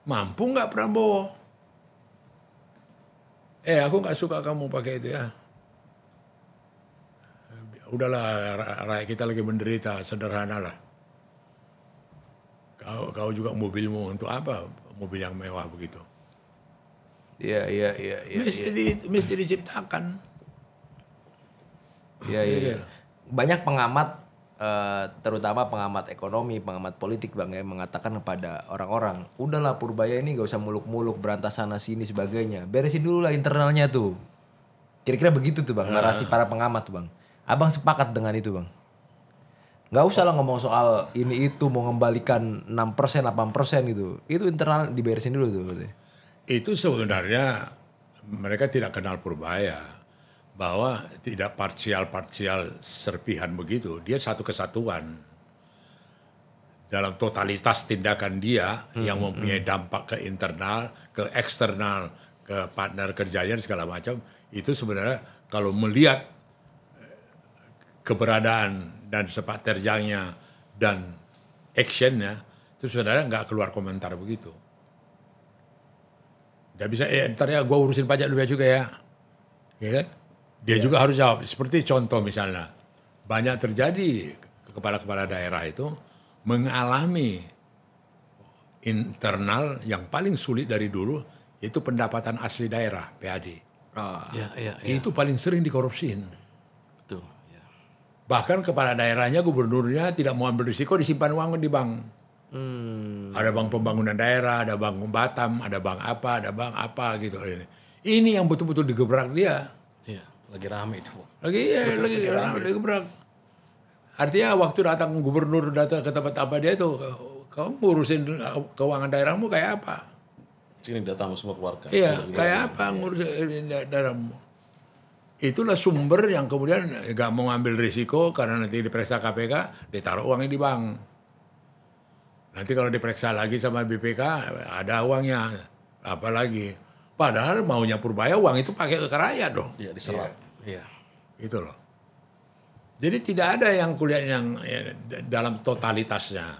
Mampu nggak Prabowo? Aku nggak suka kamu pakai itu ya. Udahlah, rakyat kita lagi menderita, sederhana lah. Kau juga mobilmu untuk apa? Mobil yang mewah begitu. Iya. Mesti diciptakan. Iya. Banyak pengamat terutama pengamat ekonomi, pengamat politik Bang ya mengatakan kepada orang-orang, udahlah Purbaya ini gak usah muluk-muluk berantas sana sini sebagainya, beresin dulu lah internalnya tuh. Kira-kira begitu tuh Bang narasi para pengamat tuh Bang. Abang sepakat dengan itu Bang? Gak usah lah ngomong soal ini itu mau ngembalikan 6%, 8% gitu. Itu internal diberesin dulu tuh. Itu sebenarnya mereka tidak kenal Purbaya. Bahwa tidak parsial serpihan begitu. Dia satu kesatuan. Dalam totalitas tindakan dia yang mempunyai dampak ke internal, ke eksternal, ke partner kerjanya segala macam. Itu sebenarnya kalau melihat keberadaan dan sepak terjangnya dan actionnya, itu sebenarnya nggak keluar komentar begitu. Nggak bisa, ntar ya gue urusin pajak dulu juga ya. Ya kan? Dia juga harus jawab. Seperti contoh misalnya, banyak terjadi kepala-kepala daerah itu mengalami internal yang paling sulit dari dulu, yaitu pendapatan asli daerah, PAD. Iya. Itu paling sering dikorupsiin. Betul. Ya. Bahkan kepala daerahnya, gubernurnya tidak mau ambil risiko, disimpan uang di bank. Ada bank pembangunan daerah, ada bank Batam, ada bank apa gitu. Ini yang betul-betul digebrak dia. Iya. Lagi rame itu. Lagi gebrak. Artinya waktu datang gubernur datang ke tempat apa dia itu, kamu ngurusin keuangan daerahmu kayak apa? Ini datamu semua keluarga. Iya, kayak apa ngurusin daerahmu? Itulah sumber yang kemudian gak mau ngambil risiko karena nanti diperiksa KPK, ditaruh uangnya di bank. Nanti kalau diperiksa lagi sama BPK, ada uangnya. Apalagi. Padahal maunya Purbaya uang itu pakai ke rakyat dong. Iya, diserap. Iya. Itu loh. Jadi tidak ada yang kulihat yang dalam totalitasnya.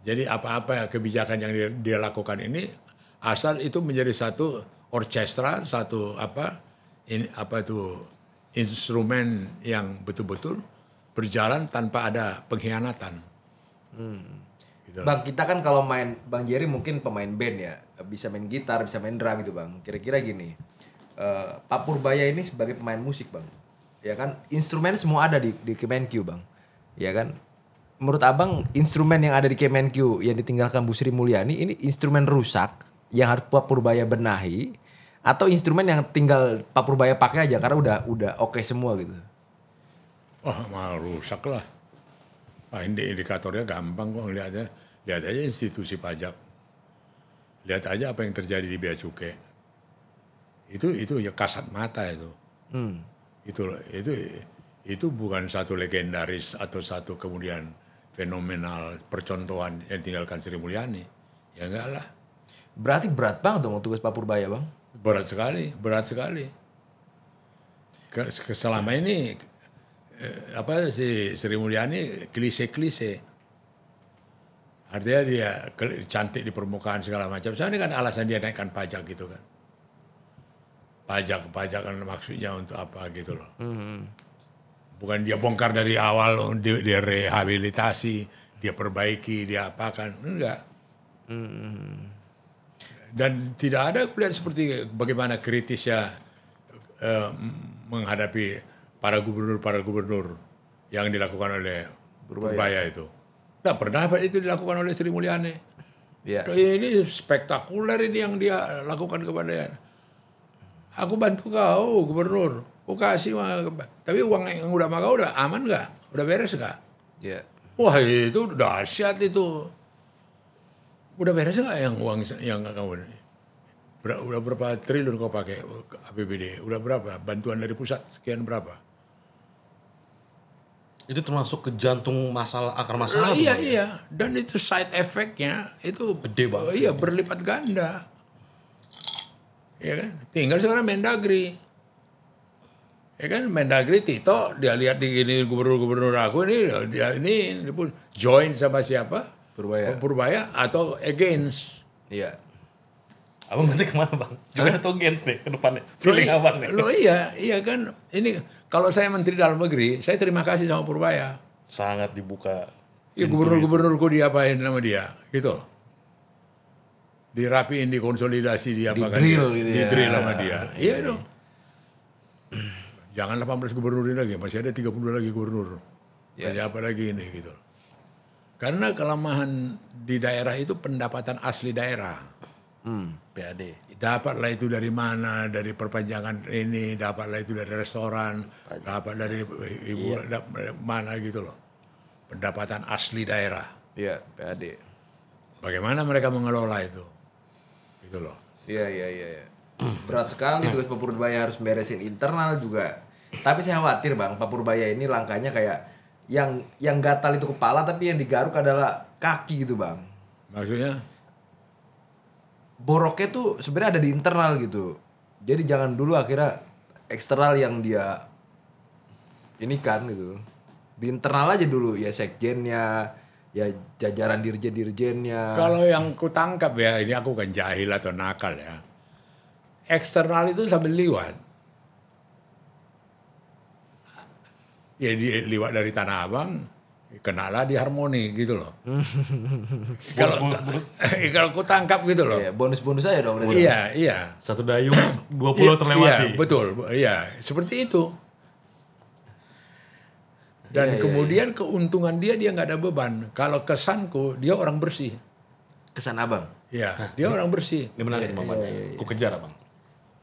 Jadi apa-apa kebijakan yang dia lakukan ini asal itu menjadi satu orkestra, satu instrumen yang betul-betul berjalan tanpa ada pengkhianatan. Gitu. Bang, kita kan kalau main, Bang Jerry mungkin pemain band ya, bisa main gitar, bisa main drum gitu Bang. Kira-kira gini, Pak Purbaya ini sebagai pemain musik Bang, ya kan instrumen semua ada di Kemenq Bang, ya kan. Menurut Abang instrumen yang ada di Kemenq yang ditinggalkan Bu Sri Mulyani ini instrumen rusak yang harus Pak Purbaya benahi, atau instrumen yang tinggal Pak Purbaya pakai aja karena udah oke semua gitu? Wah, malah rusak lah. Nah, indikatornya gampang kok lihatnya. Lihat aja institusi pajak. Lihat aja apa yang terjadi di bea cukai. Itu ya kasat mata itu. Itu bukan satu legendaris atau satu kemudian fenomenal percontohan yang tinggalkan Sri Mulyani. Ya enggak lah. Berarti berat banget dong tugas Pak Purbaya Bang? Berat sekali. Selama ini si Sri Mulyani klise. Artinya dia cantik di permukaan segala macam. Soalnya kan alasan dia naikkan pajak gitu kan. Pajak kan maksudnya untuk apa gitu loh. Bukan dia bongkar dari awal, dia rehabilitasi, dia perbaiki, dia apakan. Enggak. Dan tidak ada kuliah seperti bagaimana kritisnya menghadapi para gubernur yang dilakukan oleh Purbaya itu. Tidak pernah itu dilakukan oleh Sri Mulyani. Ya. Ini spektakuler ini yang dia lakukan kepada dia. Aku bantu kau gubernur, aku kasih tapi uang yang udah sama kau udah aman nggak? Udah beres nggak? Ya. Wah itu dahsyat itu. Udah beres nggak yang uang yang kamu ini? Udah berapa triliun kau pakai APBD? Udah berapa? Bantuan dari pusat sekian berapa? Itu termasuk ke jantung akar masalah. Iya. Dan itu side effect-nya itu gede banget. Iya, berlipat ganda. Ya kan? Tinggal sekarang Mendagri. Ya kan Mendagri Tito dia lihat di gini gubernur aku ini pun join sama siapa? Purbaya atau against. Iya. Abang nanti kemana Bang? Join atau against nih ke depannya? Feeling Abang nih. Iya kan. Ini kalau saya Menteri Dalam Negeri, saya terima kasih sama Purbaya. Sangat dibuka. Ya gubernur-gubernurku diapain sama dia, gitu loh. Dirapiin, dikonsolidasi, di-drill sama dia. Iya dong. Jangan 18 gubernur ini lagi, masih ada 30 lagi gubernur. Masih apa lagi ini gitu. Karena kelemahan di daerah itu pendapatan asli daerah. PAD. Dapatlah itu dari mana, dari perpanjangan ini, dapatlah itu dari restoran, dapat dari ibu mana gitu loh. Pendapatan asli daerah. Iya, PAD. Bagaimana mereka mengelola itu? Gitu loh. Iya. Berat sekali tugas Pak Purbaya harus beresin internal juga. Tapi saya khawatir Bang, Pak Purbaya ini langkahnya kayak yang gatal itu kepala tapi yang digaruk adalah kaki gitu Bang. Maksudnya? Boroknya tuh sebenarnya ada di internal gitu. Jadi jangan dulu akhirnya eksternal yang dia ini kan gitu. Di internal aja dulu ya sekjennya, ya jajaran dirjen-dirjennya. Kalau yang ku tangkap ya, ini aku kan jahil atau nakal ya. Eksternal itu sambil liwat. Ya liwat dari Tanah Abang, kenalah di Harmoni gitu loh. Kalau ku tangkap gitu loh. Iya, bonus-bonus aja dong. Iya. Satu dayung 20 terlewati. Iya, betul. Iya, seperti itu. Dan kemudian keuntungan dia nggak ada beban. Kalau kesanku dia orang bersih. Kesan Abang. Iya, dia orang bersih. Ini menarik Bang Panda. Aku kejar Bang.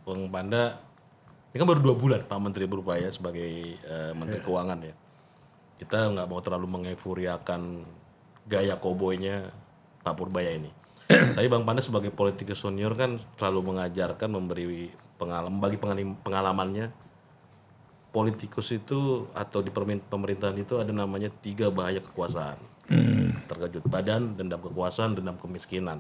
Bang Panda, ini kan baru 2 bulan Pak Menteri berupaya sebagai Menteri Keuangan ya. Kita nggak mau terlalu mengefuriakan gaya koboynya Pak Purbaya ini. Tapi Bang Panda sebagai politikus senior kan selalu mengajarkan, memberi pengalaman, bagi pengalamannya. Politikus itu atau di pemerintahan itu ada namanya 3 bahaya kekuasaan. Terkejut badan, dendam kekuasaan, dendam kemiskinan.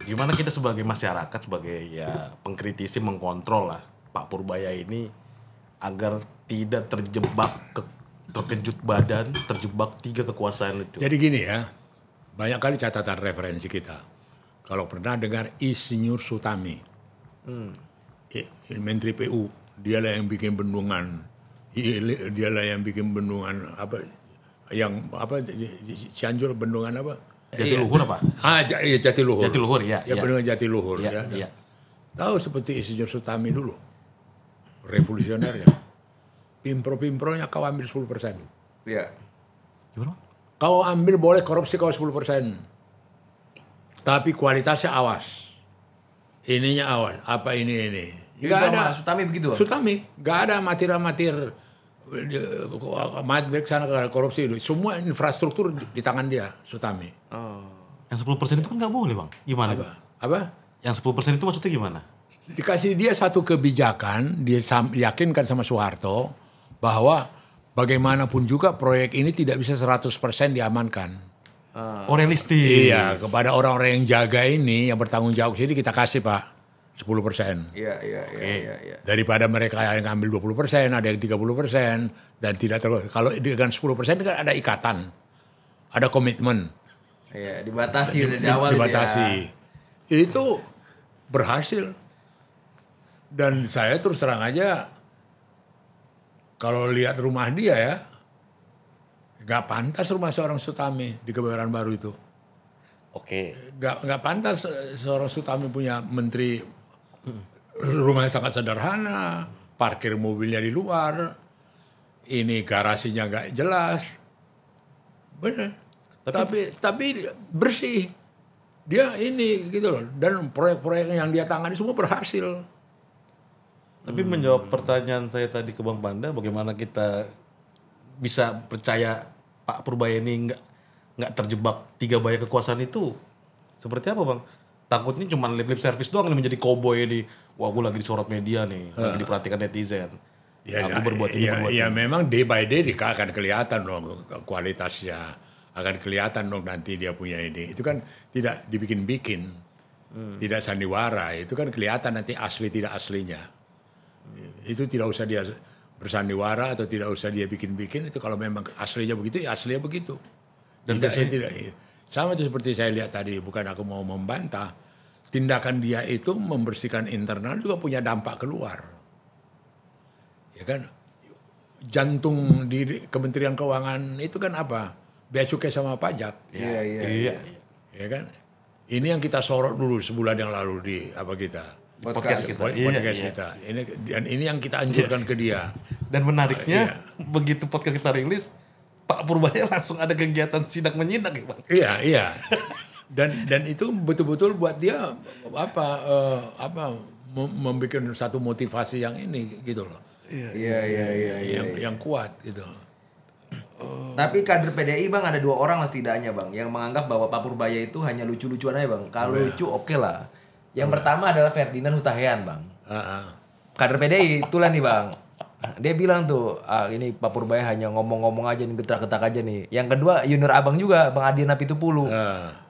Gimana kita sebagai masyarakat, sebagai ya pengkritisi mengkontrol lah Pak Purbaya ini agar tidak terkejut badan, terjebak 3 kekuasaan itu. Jadi gini ya, banyak kali catatan referensi kita. Kalau pernah dengar Insinyur Sutami, Menteri PU, dialah yang bikin bendungan, dialah yang bikin bendungan yang apa di Cianjur bendungan apa? Jatiluhur apa? Jatiluhur. Jatiluhur ya. Ya bendungan Jatiluhur Iya, ya. iya. Tahu seperti Insinyur Sutami dulu. Revolusioner ya. Pimpro-pimpronya kau ambil 10%. Iya. Gimana? Kau ambil boleh korupsi kau 10%. Tapi kualitasnya awas. Ininya awas. Apa ini? Gak ada. Sutami begitu, Bang? Sutami. Gak ada amatir-amatir. Matbek sana korupsi. Semua infrastruktur di tangan dia, Sutami. Yang 10% itu kan nggak boleh, Bang. Gimana? Apa? Yang 10% itu maksudnya gimana? Dikasih dia satu kebijakan, dia yakinkan sama Soeharto bahwa bagaimanapun juga proyek ini tidak bisa 100% diamankan. Oh, realistis. Iya, kepada orang-orang yang jaga ini, yang bertanggung jawab sini kita kasih Pak 10%. Iya. Daripada mereka yang ngambil 20%, ada yang 30%, dan tidak terlalu. Kalau dengan 10% kan ada ikatan, ada komitmen. Iya, dibatasi dari awal. Dibatasi. Itu berhasil. Dan saya terus terang aja, kalau lihat rumah dia ya, gak pantas rumah seorang Sutami di Kebayoran Baru itu. Oke. Gak pantas seorang Sutami punya menteri, rumahnya sangat sederhana, parkir mobilnya di luar, ini garasinya gak jelas. Benar. Tapi bersih. Dia ini gitu loh. Dan proyek-proyek yang dia tangani semua berhasil. Tapi menjawab pertanyaan saya tadi ke Bang Panda, bagaimana kita bisa percaya Pak Purbaya ini nggak terjebak 3 bayar kekuasaan itu? Seperti apa, Bang? Takutnya cuma lip service doang nih menjadi cowboy ini. Wah, gue lagi disorot media nih, lagi diperhatikan netizen. Aku berbuat ini, berbuat ini. Memang day by day akan kelihatan dong kualitasnya. Akan kelihatan dong nanti dia punya ini. Itu kan tidak dibikin-bikin. Tidak sandiwara. Itu kan kelihatan nanti asli tidak aslinya. Itu tidak usah dia bersandiwara atau tidak usah dia bikin-bikin. Itu kalau memang aslinya begitu, ya aslinya begitu. Dan tidak. Sama itu seperti saya lihat tadi. Bukan aku mau membantah. Tindakan dia itu membersihkan internal juga punya dampak keluar. Ya kan? Jantung di Kementerian Keuangan itu kan apa? Bea cukai sama pajak. Iya. Ya kan? Ini yang kita sorot dulu sebulan yang lalu di apa kita? Podcast kita. Podcast kita. Ini yang kita anjurkan ke dia. Dan menariknya begitu podcast kita rilis, Pak Purbaya langsung ada kegiatan sidak menyidak ya, Bang. Iya. Dan itu betul-betul buat dia membuat satu motivasi yang ini gitu loh. Iya. Yang kuat gitu. Tapi kader PDI Bang ada 2 orang lah setidaknya Bang yang menganggap bahwa Pak Purbaya itu hanya lucu-lucuan aja Bang. Kalau lucu oke lah. Yang pertama adalah Ferdinand Hutahian Bang. Kader PDI itulah nih Bang. Dia bilang tuh ini Pak Purbaya hanya ngomong-ngomong aja nih, getak-getak aja nih. Yang kedua Junior Abang juga Bang Adian Apitupulu.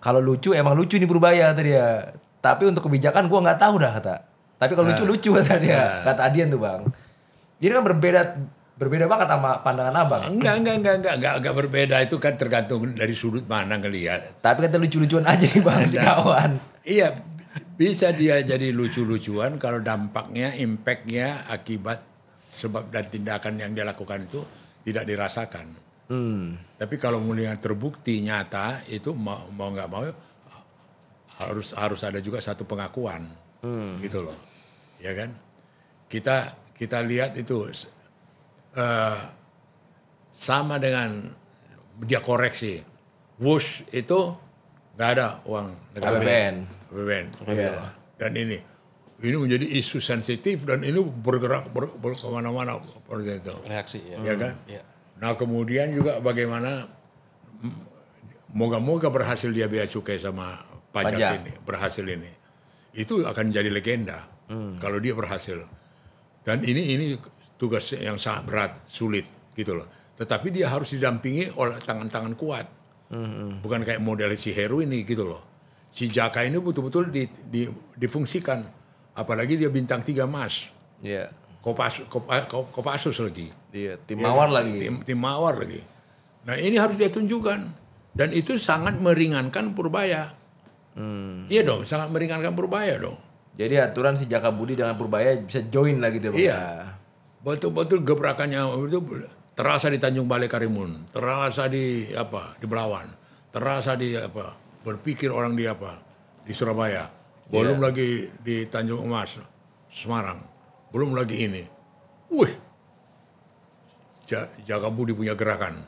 Kalau lucu emang lucu nih Purbaya kata dia. Tapi untuk kebijakan gua nggak tahu dah kata. Tapi kalau lucu kata dia. Kata Adian tuh Bang. Jadi kan berbeda banget sama pandangan Abang. Enggak berbeda, itu kan tergantung dari sudut mana ngelihat. Tapi kata lucu-lucuan aja nih Bang si kawan. Iya, bisa dia jadi lucu-lucuan kalau dampaknya, impactnya, akibat, sebab dan tindakan yang dia lakukan itu tidak dirasakan. Tapi kalau melihat terbukti nyata itu mau nggak mau harus ada juga satu pengakuan, gitu loh, ya kan? Kita lihat itu sama dengan dia koreksi, Wush itu nggak ada uang negara APBN. Dan ini menjadi isu sensitif dan ini bergerak kemana-mana seperti itu. Reaksi ya kan? Nah kemudian juga bagaimana moga-moga berhasil dia bea cukai sama pajak ini, berhasil ini. Itu akan jadi legenda kalau dia berhasil. Dan ini tugas yang sangat berat, sulit gitu loh. Tetapi dia harus didampingi oleh tangan-tangan kuat. Bukan kayak model si Heru ini gitu loh. Si Jaka ini betul-betul difungsikan. Apalagi dia bintang 3 emas. Iya. Kopassus lagi. Iya, tim mawar lagi. Tim mawar lagi. Nah ini harus dia tunjukkan. Dan itu sangat meringankan Purbaya. Iya dong, sangat meringankan Purbaya dong. Jadi aturan si Jaka Budi dengan Purbaya bisa join lagi tuh. Iya. Betul-betul gebrakannya itu terasa di Tanjung Balai Karimun, terasa di Belawan, terasa di berpikir orang di di Surabaya, belum lagi di Tanjung Emas, Semarang, belum lagi ini. Wih, Jakabudi punya gerakan.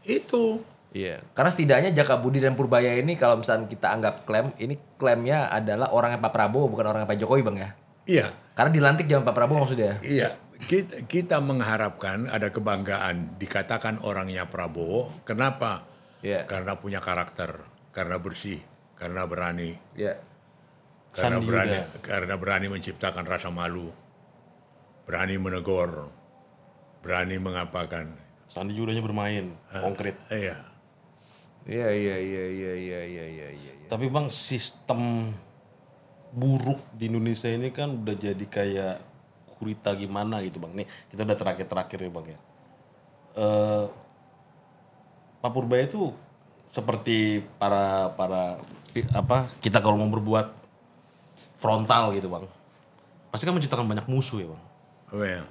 Itu. Iya, karena setidaknya Jakabudi dan Purbaya ini kalau misalnya kita anggap klaim, ini klaimnya adalah orangnya Pak Prabowo bukan orangnya Pak Jokowi, Bang ya. Iya. Karena dilantik zaman Pak Prabowo maksudnya. Iya, kita mengharapkan ada kebanggaan dikatakan orangnya Prabowo. Kenapa? Iya. Karena punya karakter, karena bersih, karena berani, Iya. karena berani menciptakan rasa malu, berani menegur, berani mengapakan. Sandi juga bermain konkret. Iya. Iya. Tapi Bang, sistem buruk di Indonesia ini kan udah jadi kayak gurita gimana gitu Bang. Nih kita udah terakhir ya Bang ya. Pak Purbaya itu seperti para kita kalau mau berbuat frontal gitu Bang, pasti kan menciptakan banyak musuh ya Bang. Apa ya?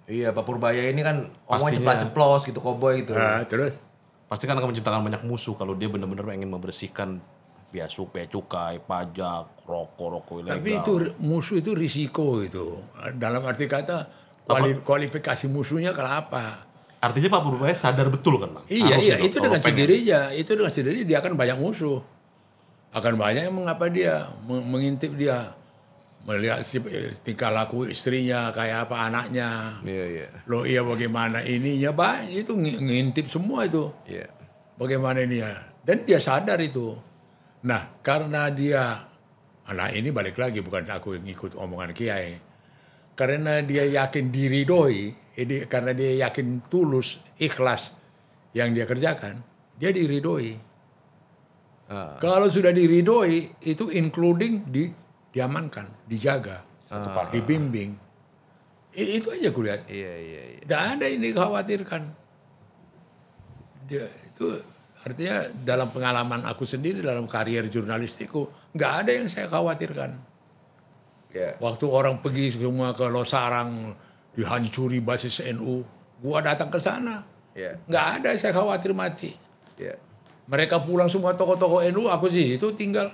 Iya, Pak Purbaya ini kan omongnya Pastinya. ceplas-ceplos gitu, koboi gitu. Terus? Pasti kan akan menciptakan banyak musuh kalau dia benar-benar ingin membersihkan bea cukai, pajak, rokok ilegal. Tapi itu musuh itu risiko itu. Dalam arti kata kualifikasi musuhnya kenapa? Artinya Pak Purbaya sadar betul kan Bang? Iya, Harusnya itu kalau dengan pengen. sendirinya. Itu dengan sendirinya dia akan banyak musuh. Akan banyak yang mengapa dia, mengintip dia. Melihat tingkah laku istrinya, kayak apa anaknya. Iya. Loh iya bagaimana ininya, itu ngintip semua itu. Iya. Bagaimana ini ya. Dan dia sadar itu. Nah karena dia, ini balik lagi bukan aku yang ikut omongan Kiai. Karena dia yakin diridoi, karena dia yakin tulus, ikhlas yang dia kerjakan, dia diridoi. Kalau sudah diridoi, itu including diamankan, dijaga, dibimbing. Itu aja kulihat. Iya. Tidak ada yang dikhawatirkan. Itu artinya dalam pengalaman aku sendiri, dalam karier jurnalistikku, nggak ada yang saya khawatirkan. Iya. Waktu orang pergi semua ke Losarang, dihancuri basis NU, gua datang ke sana. Iya. Nggak ada yang saya khawatir mati. Iya. Mereka pulang semua tokoh-tokoh NU, aku sih itu tinggal.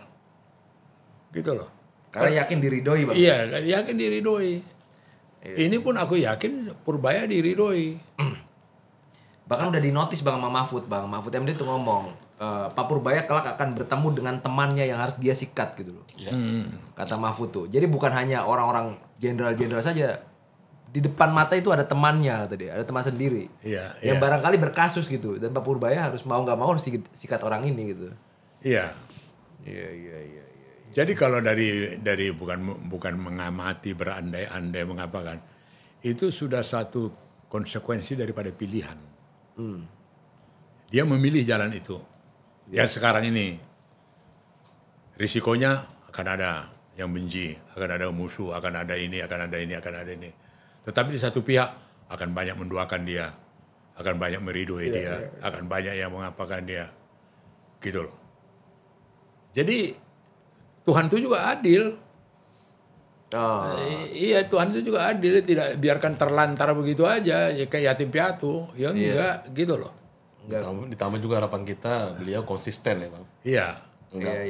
Gitu loh. Karena yakin diridoi, Bang. Iya, yakin diridoi. Ini pun aku yakin Purbaya diridoi. Bahkan udah dinotis Bang sama Mahfud, Bang. Mahfud MD tuh ngomong, Pak Purbaya kelak akan bertemu dengan temannya yang harus dia sikat gitu loh. Kata Mahfud tuh. Jadi bukan hanya orang-orang jenderal-jenderal saja. Di depan mata itu ada temannya kata dia, ada teman sendiri. Iya, yang iya. barangkali berkasus gitu. Dan Pak Purbaya harus mau nggak mau harus sikat orang ini gitu. Iya. Iya. Jadi kalau dari bukan mengamati, berandai-andai mengapakan, itu sudah satu konsekuensi daripada pilihan. Dia memilih jalan itu. Yang sekarang ini risikonya akan ada yang benci, akan ada musuh, akan ada ini, akan ada ini, akan ada ini. Tetapi di satu pihak akan banyak mendoakan dia, akan banyak meridoi dia, akan banyak yang mengapakan dia, gitu loh. Jadi Tuhan itu juga adil. Iya, Tuhan itu juga adil, tidak biarkan terlantar begitu aja, ya kayak yatim piatu, ya enggak, gitu loh. Ditambah juga harapan kita beliau konsisten ya Bang. Iya. Enggak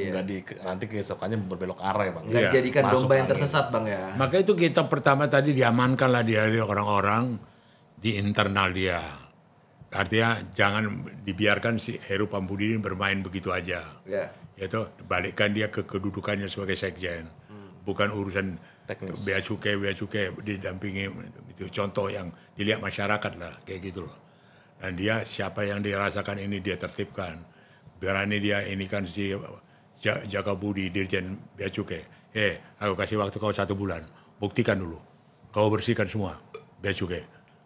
nanti keesokannya berbelok arah ya Bang. Nggak jadikan Masuk domba yang angin. tersesat Bang ya. Maka itu kita pertama tadi diamankan lah dia orang-orang di internal dia. Artinya jangan dibiarkan si Heru Pambudi ini bermain begitu aja. Ya. Yaitu balikkan dia ke kedudukannya sebagai sekjen. Bukan urusan bea cukai didampingi, itu contoh yang dilihat masyarakat lah kayak gitu loh. Dan dia siapa yang dirasakan ini dia tertibkan. Berani dia ini kan si Jakabudi Dirjen Bea Cukai. Aku kasih waktu kau 1 bulan. Buktikan dulu. Kau bersihkan semua bea cukai.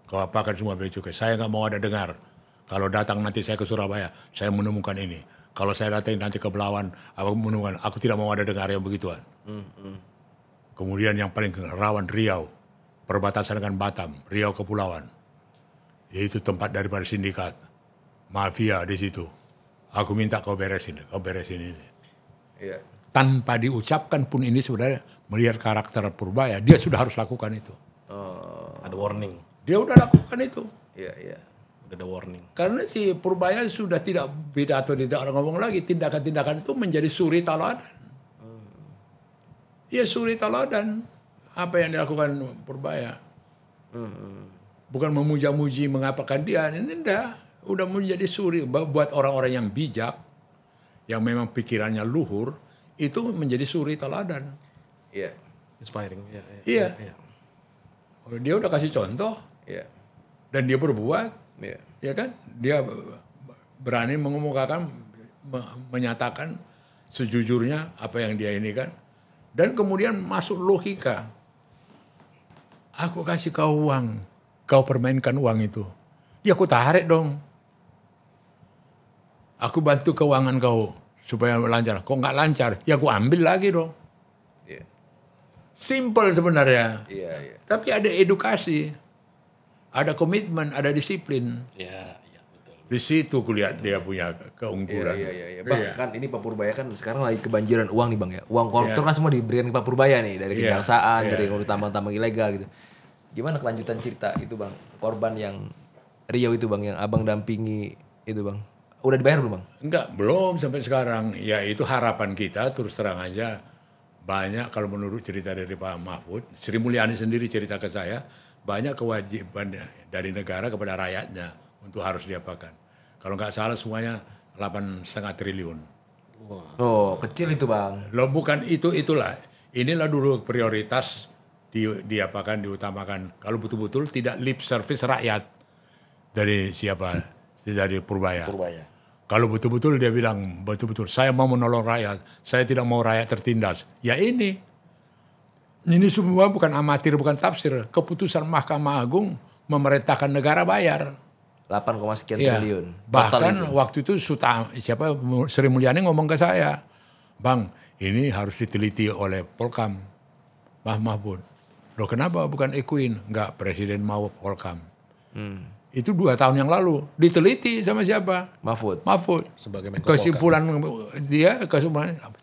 Kau apakan semua bea cukai. Saya nggak mau ada dengar. Kalau datang nanti saya ke Surabaya, saya menemukan ini. Kalau saya datang nanti ke Belawan, aku menemukan. Aku tidak mau ada dengar yang begituan. Kemudian yang paling rawan Riau. Perbatasan dengan Batam. Riau Kepulauan. Yaitu tempat daripada sindikat. Mafia di situ. Aku minta kau beresin ini. Iya. Tanpa diucapkan pun ini sebenarnya melihat karakter Purbaya, dia sudah harus lakukan itu. Ada warning. Dia udah lakukan itu. Iya, iya. Udah ada warning. Karena si Purbaya sudah tidak pidato, tidak orang ngomong lagi. Tindakan-tindakan itu menjadi suri teladan. Ya suri teladan. Apa yang dilakukan Purbaya. Bukan memuja-muji mengapakan dia. Ini enggak. Udah menjadi suri. Buat orang-orang yang bijak. Yang memang pikirannya luhur. Itu menjadi suri teladan. Iya. Inspiring. Iya. Dia udah kasih contoh. Iya. Dan dia berbuat. Iya. Ya kan? Dia berani mengemukakan, menyatakan sejujurnya apa yang dia ini kan. Dan kemudian masuk logika. Aku kasih kau uang. Kau permainkan uang itu. Ya aku tarik dong. Aku bantu keuangan kau. Supaya lancar. Kok nggak lancar? Ya aku ambil lagi dong. Iya. Simple sebenarnya. Iya, iya. Tapi ada edukasi. Ada komitmen, ada disiplin. Iya, betul. Di situ kulihat dia punya keunggulan. Iya. Bang, kan ini Pak Purbaya kan sekarang lagi kebanjiran uang nih Bang ya. Uang koruptor kan semua diberikan ke Pak Purbaya nih. Dari kejaksaan, dari urut tambang-tambang ilegal gitu. Gimana kelanjutan cerita itu Bang? Korban yang Riau itu Bang, yang Abang dampingi itu Bang. Udah dibayar belum Bang? Enggak, belum sampai sekarang. Ya itu harapan kita, terus terang aja. Banyak kalau menurut cerita dari Pak Mahfud, Sri Mulyani sendiri cerita ke saya, banyak kewajiban dari negara kepada rakyatnya untuk harus diapakan. Kalau nggak salah semuanya 8,5 triliun. Oh, kecil itu Bang. Loh bukan itulah. Inilah dulu prioritas diapakan, diutamakan. Kalau betul-betul tidak lip service rakyat dari siapa? Dari Purbaya. Kalau betul-betul dia bilang, betul-betul saya mau menolong rakyat, saya tidak mau rakyat tertindas. Ya ini semua bukan amatir, bukan tafsir. Keputusan Mahkamah Agung memerintahkan negara bayar. 8, sekian Ya. triliun. Bahkan waktu itu Sri Mulyani ngomong ke saya, Bang, ini harus diteliti oleh Polkam, Mahfud. Loh kenapa bukan Ekuin? Enggak, Presiden mau Polkam. Itu 2 tahun yang lalu. Diteliti sama siapa? Mahfud. Sebagai Menko Kesimpulan dia,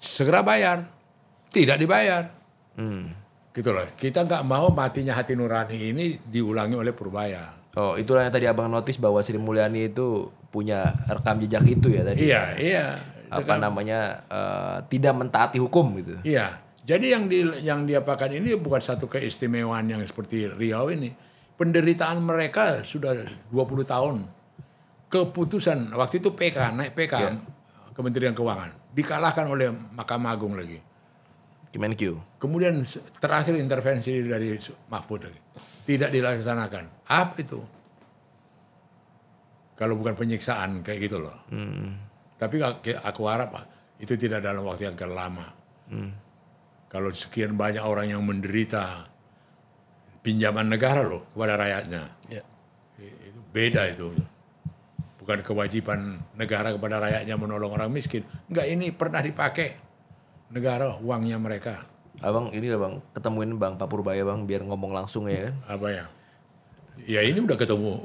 segera bayar. Tidak dibayar. Gitu loh. Kita nggak mau matinya hati nurani ini diulangi oleh Purbaya. Oh, itulah yang tadi Abang notice bahwa Sri Mulyani itu punya rekam jejak itu ya tadi. Iya. Apa namanya, tidak mentaati hukum gitu. Iya. Jadi yang diapakan ini bukan satu keistimewaan yang seperti Riau ini. Penderitaan mereka sudah 20 tahun. Keputusan, waktu itu naik PK, Kementerian Keuangan. Dikalahkan oleh Mahkamah Agung lagi. Kemenkyu. Kemudian terakhir intervensi dari Mahfud lagi. Tidak dilaksanakan. Apa itu? Kalau bukan penyiksaan kayak gitu loh. Tapi aku harap itu tidak dalam waktu yang lama. Kalau sekian banyak orang yang menderita pinjaman negara loh kepada rakyatnya. Itu beda itu. Bukan kewajiban negara kepada rakyatnya menolong orang miskin. Enggak, ini pernah dipakai negara uangnya mereka. Abang ini lah Bang, ketemuin Bang Pak Purbaya Bang biar ngomong langsung ya kan. Apa ya? Ya ini udah ketemu.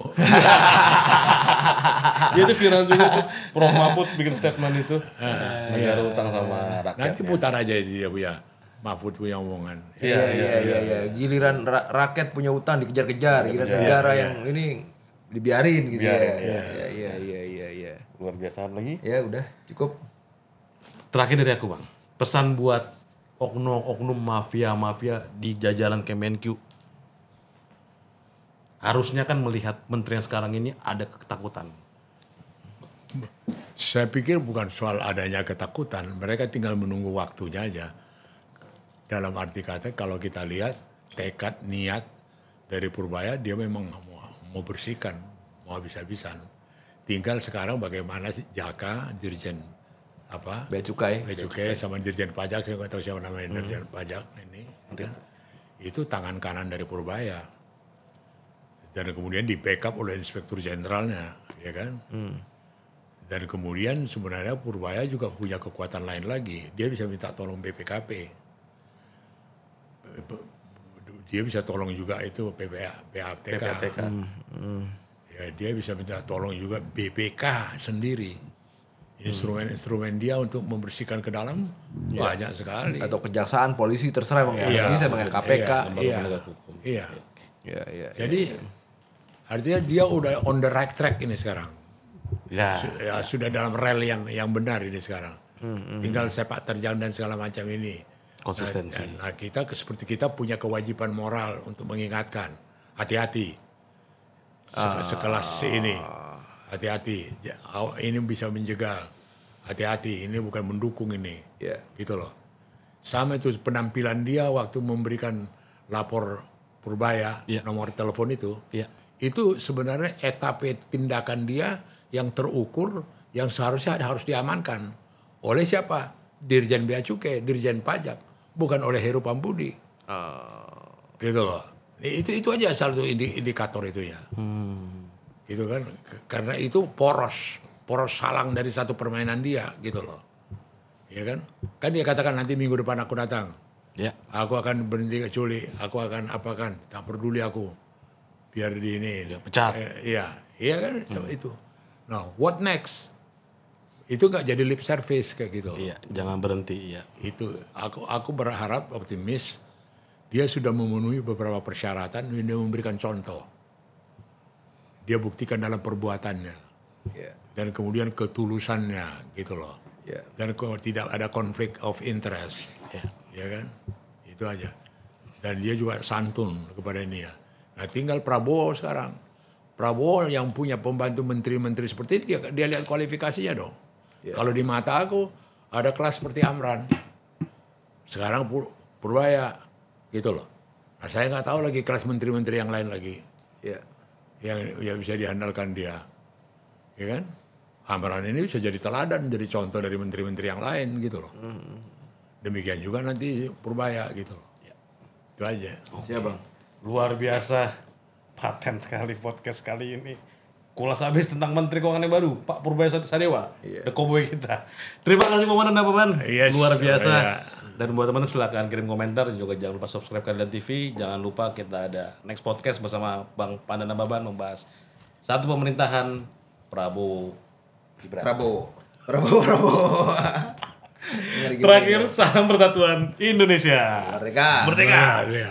Ya itu viral juga tuh. Prof Mahfud bikin statement itu. Negara utang sama rakyat. Nanti putar aja dia punya Mahfud punya omongan. Iya. Giliran rakyat punya utang dikejar-kejar, giliran negara yang ini dibiarin gitu ya. Iya. Luar biasa lagi. Ya udah, cukup. Terakhir dari aku Bang. Pesan buat oknum mafia di jajaran Kemenkyu. Harusnya kan melihat menteri yang sekarang ini ada ketakutan. Saya pikir bukan soal adanya ketakutan. Mereka tinggal menunggu waktunya aja. Dalam arti kata kalau kita lihat tekad, niat dari Purbaya, dia memang mau bersihkan, mau habis-habisan. Tinggal sekarang bagaimana Jaka, Dirjen Bea Cukai sama Dirjen Pajak, saya nggak tahu siapa namanya Dirjen Pajak ini. Kan? Itu tangan kanan dari Purbaya. Dan kemudian di backup oleh Inspektur Jenderalnya, ya kan? Dan kemudian sebenarnya Purbaya juga punya kekuatan lain lagi. Dia bisa minta tolong BPKP. Dia bisa tolong juga itu PPATK. Ya, dia bisa minta tolong juga BPK sendiri. Instrumen-instrumen dia untuk membersihkan ke dalam banyak sekali. Atau kejaksaan, polisi terserah Bang. Iya. Bisa Bang KPK. Iya. Iya. Jadi Artinya dia udah on the right track ini sekarang. Ya. Sudah dalam rel yang benar ini sekarang. Tinggal sepak terjang dan segala macam ini. Konsistensi. Nah, kita seperti kita punya kewajiban moral untuk mengingatkan, hati-hati. Sekelas ini, hati-hati. Ini bisa menjegal. Hati-hati, ini bukan mendukung ini. Gitu loh. Sama itu penampilan dia waktu memberikan lapor Purbaya, nomor telepon itu. Itu sebenarnya etape tindakan dia yang terukur, yang seharusnya harus diamankan. Oleh siapa? Dirjen Bea Cukai, Dirjen Pajak, bukan oleh Heru Pambudi. Gitu loh. Itu aja salah satu indikator itu ya. Gitu kan? Karena itu poros salang dari satu permainan dia, gitu loh. Ya kan? Kan dia katakan nanti minggu depan aku datang. Aku akan berhenti culik, aku akan apakan, tak peduli aku. Biar di ini. Pecat. Iya kan? Itu. Nah, what next? Itu nggak jadi lip service kayak gitu. Iya, jangan berhenti. Iya. Itu aku berharap optimis dia sudah memenuhi beberapa persyaratan, dia memberikan contoh. Dia buktikan dalam perbuatannya. Dan kemudian ketulusannya gitu loh. Dan tidak ada konflik of interest. Ya kan? Itu aja. Dan dia juga santun kepada ini ya. Nah, tinggal Prabowo sekarang. Prabowo yang punya pembantu menteri-menteri seperti itu, dia lihat kualifikasinya dong. Kalau di mata aku ada kelas seperti Amran. Sekarang Purbaya gitu loh. Nah, saya nggak tahu lagi kelas menteri-menteri yang lain lagi. Yang bisa diandalkan dia. Ya kan? Amran ini bisa jadi teladan, jadi contoh dari menteri-menteri yang lain gitu loh. Demikian juga nanti Purbaya gitu loh. Itu aja. Siap Bang. Luar biasa. Paten sekali podcast kali ini. Kulas habis tentang Menteri Keuangan yang baru, Pak Purbaya Sadewa. The Cowboy kita. Terima kasih Momen dan Papan. Luar biasa. Dan buat teman-teman silakan kirim komentar dan juga jangan lupa subscribe Keadilan TV. Jangan lupa kita ada next podcast bersama Bang Pandan dan Baban membahas satu pemerintahan Prabowo. Terakhir, salam persatuan Indonesia. Merdeka. Ya.